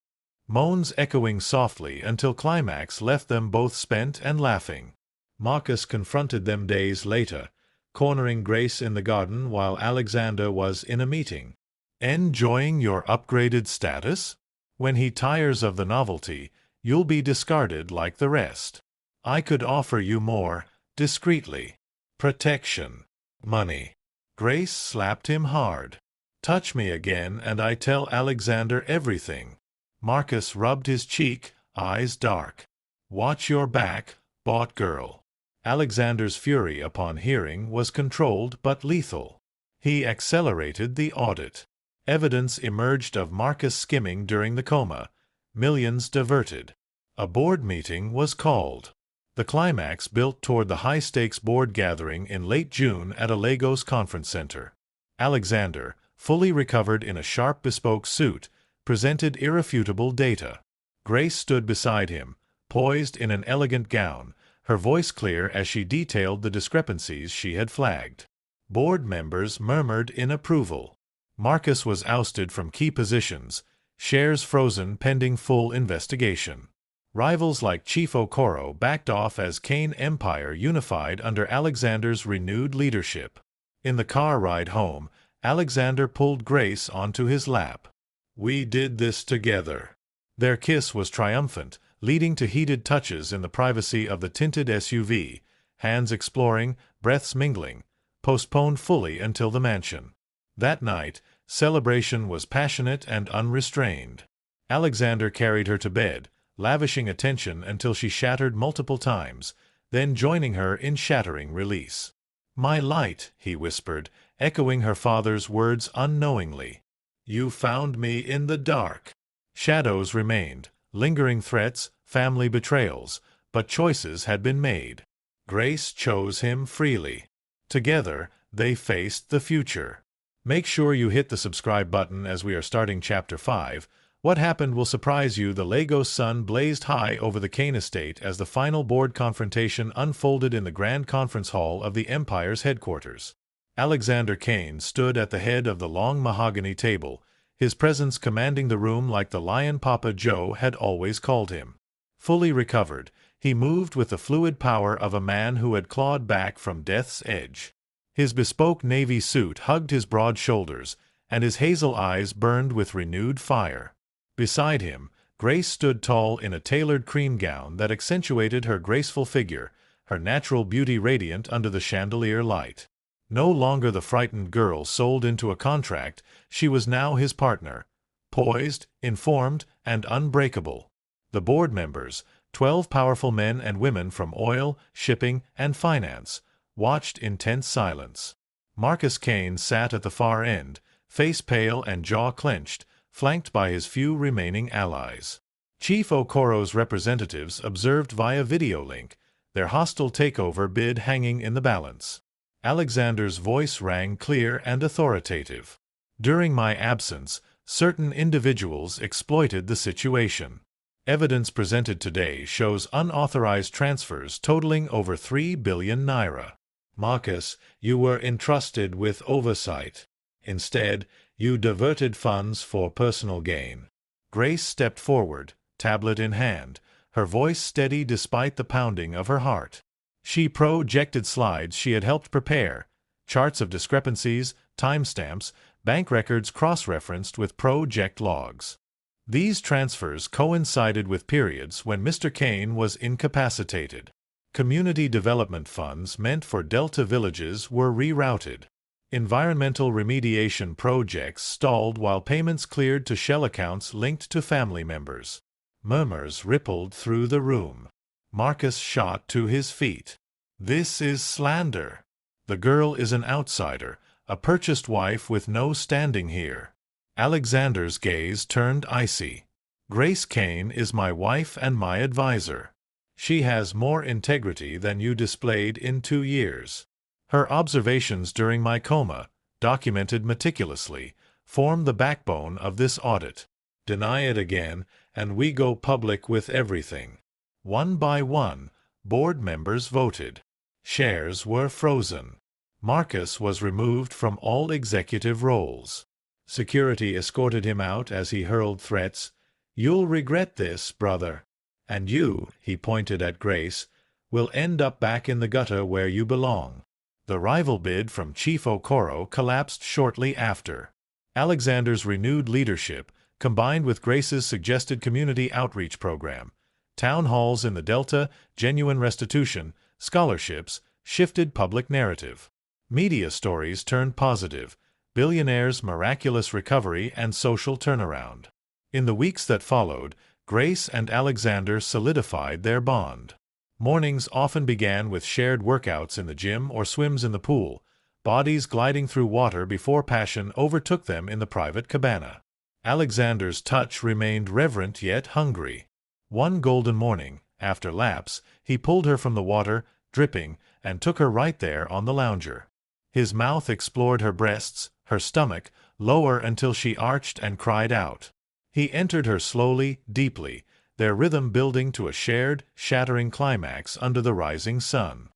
Moans echoing softly until climax left them both spent and laughing. Marcus confronted them days later, cornering Grace in the garden while Alexander was in a meeting. "Enjoying your upgraded status? When he tires of the novelty, you'll be discarded like the rest. I could offer you more, discreetly. Protection. Money." Grace slapped him hard. "Touch me again and I tell Alexander everything." Marcus rubbed his cheek, eyes dark. "Watch your back, bought girl." Alexander's fury upon hearing was controlled but lethal. He accelerated the audit. Evidence emerged of Marcus skimming during the coma, millions diverted. A board meeting was called. The climax built toward the high-stakes board gathering in late June at a Lagos conference center. Alexander, fully recovered in a sharp bespoke suit, presented irrefutable data. Grace stood beside him, poised in an elegant gown, her voice clear as she detailed the discrepancies she had flagged. Board members murmured in approval. Marcus was ousted from key positions, shares frozen pending full investigation. Rivals like Chief Okoro backed off as Kane Empire unified under Alexander's renewed leadership. In the car ride home, Alexander pulled Grace onto his lap. "We did this together." Their kiss was triumphant, leading to heated touches in the privacy of the tinted SUV, hands exploring, breaths mingling, postponed fully until the mansion. That night, celebration was passionate and unrestrained. Alexander carried her to bed, lavishing attention until she shattered multiple times, then joining her in shattering release. "My light," he whispered, echoing her father's words unknowingly. "You found me in the dark." Shadows remained, lingering threats, family betrayals, but choices had been made. Grace chose him freely. Together, they faced the future. Make sure you hit the subscribe button as we are starting Chapter 5. What happened will surprise you. The Lagos sun blazed high over the Kane estate as the final board confrontation unfolded in the grand conference hall of the Empire's headquarters. Alexander Kane stood at the head of the long mahogany table, his presence commanding the room like the lion Papa Joe had always called him. Fully recovered, he moved with the fluid power of a man who had clawed back from death's edge. His bespoke navy suit hugged his broad shoulders, and his hazel eyes burned with renewed fire. Beside him, Grace stood tall in a tailored cream gown that accentuated her graceful figure, her natural beauty radiant under the chandelier light. No longer the frightened girl sold into a contract, she was now his partner, poised, informed, and unbreakable. The board members, 12 powerful men and women from oil, shipping, and finance, watched in tense silence. Marcus Kane sat at the far end, face pale and jaw clenched, flanked by his few remaining allies. Chief Okoro's representatives observed via video link, their hostile takeover bid hanging in the balance. Alexander's voice rang clear and authoritative. During my absence, certain individuals exploited the situation. Evidence presented today shows unauthorized transfers totaling over 3 billion naira. Marcus, you were entrusted with oversight. Instead, you diverted funds for personal gain. Grace stepped forward, tablet in hand, her voice steady despite the pounding of her heart. She projected slides she had helped prepare, charts of discrepancies, timestamps, bank records cross-referenced with project logs. These transfers coincided with periods when Mr. Kane was incapacitated. Community development funds meant for Delta villages were rerouted. Environmental remediation projects stalled while payments cleared to shell accounts linked to family members. Murmurs rippled through the room. Marcus shot to his feet. This is slander. The girl is an outsider, a purchased wife with no standing here. Alexander's gaze turned icy. Grace Kane is my wife and my advisor. She has more integrity than you displayed in 2 years. Her observations during my coma, documented meticulously, form the backbone of this audit. Deny it again, and we go public with everything. One by one, board members voted. Shares were frozen. Marcus was removed from all executive roles. Security escorted him out as he hurled threats. You'll regret this, brother. And you, he pointed at Grace, will end up back in the gutter where you belong. The rival bid from Chief Okoro collapsed shortly after. Alexander's renewed leadership, combined with Grace's suggested community outreach program, town halls in the Delta, genuine restitution, scholarships, shifted public narrative. Media stories turned positive, Billionaire's miraculous recovery and social turnaround. In the weeks that followed, Grace and Alexander solidified their bond. Mornings often began with shared workouts in the gym or swims in the pool, bodies gliding through water before passion overtook them in the private cabana. Alexander's touch remained reverent yet hungry. One golden morning, after laps, he pulled her from the water, dripping, and took her right there on the lounger. His mouth explored her breasts, her stomach, lower until she arched and cried out. He entered her slowly, deeply, their rhythm building to a shared, shattering climax under the rising sun.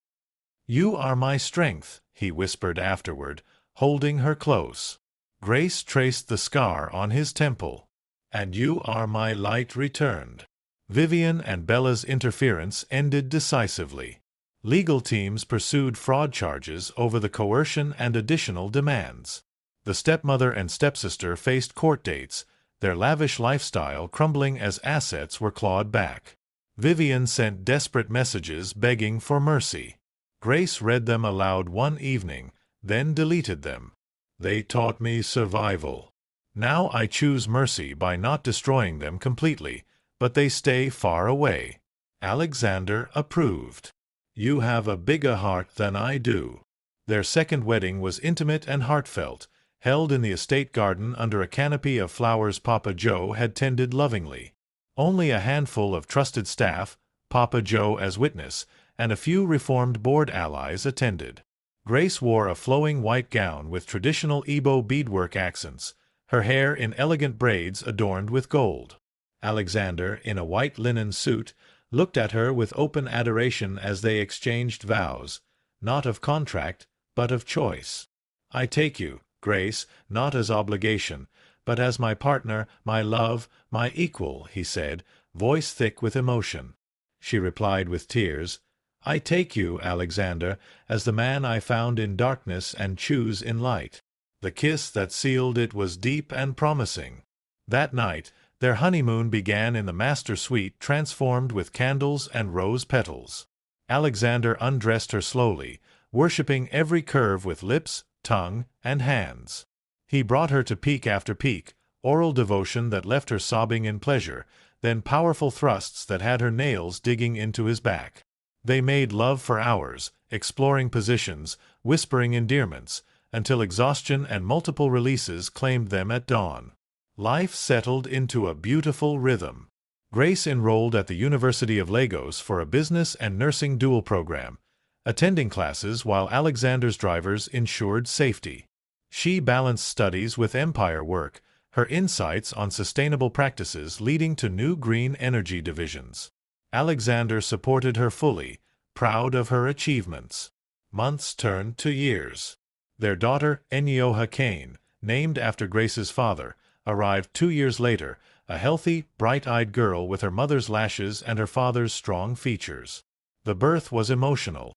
"You are my strength," he whispered afterward, holding her close. Grace traced the scar on his temple. "And you are my light," returned. Vivian and Bella's interference ended decisively. Legal teams pursued fraud charges over the coercion and additional demands. The stepmother and stepsister faced court dates, their lavish lifestyle crumbling as assets were clawed back. Vivian sent desperate messages begging for mercy. Grace read them aloud one evening, then deleted them. "They taught me survival. Now I choose mercy by not destroying them completely, but they stay far away." Alexander approved. "You have a bigger heart than I do." Their second wedding was intimate and heartfelt, held in the estate garden under a canopy of flowers Papa Joe had tended lovingly. Only a handful of trusted staff, Papa Joe as witness, and a few reformed board allies attended. Grace wore a flowing white gown with traditional Igbo beadwork accents, her hair in elegant braids adorned with gold. Alexander, in a white linen suit, looked at her with open adoration as they exchanged vows, not of contract, but of choice. "I take you, Grace, not as obligation, but as my partner, my love, my equal," he said, voice thick with emotion. She replied with tears, "I take you, Alexander, as the man I found in darkness and choose in light." The kiss that sealed it was deep and promising. That night, Their honeymoon began in the master suite transformed with candles and rose petals. Alexander undressed her slowly, worshipping every curve with lips, tongue, and hands. He brought her to peak after peak, oral devotion that left her sobbing in pleasure, then powerful thrusts that had her nails digging into his back. They made love for hours, exploring positions, whispering endearments, until exhaustion and multiple releases claimed them at dawn. Life settled into a beautiful rhythm. Grace enrolled at the University of Lagos for a business and nursing dual program, attending classes while Alexander's drivers ensured safety. She balanced studies with empire work, her insights on sustainable practices leading to new green energy divisions. Alexander supported her fully, proud of her achievements. Months turned to years. Their daughter, Enioha Kane, named after Grace's father, arrived 2 years later, a healthy, bright-eyed girl with her mother's lashes and her father's strong features. The birth was emotional,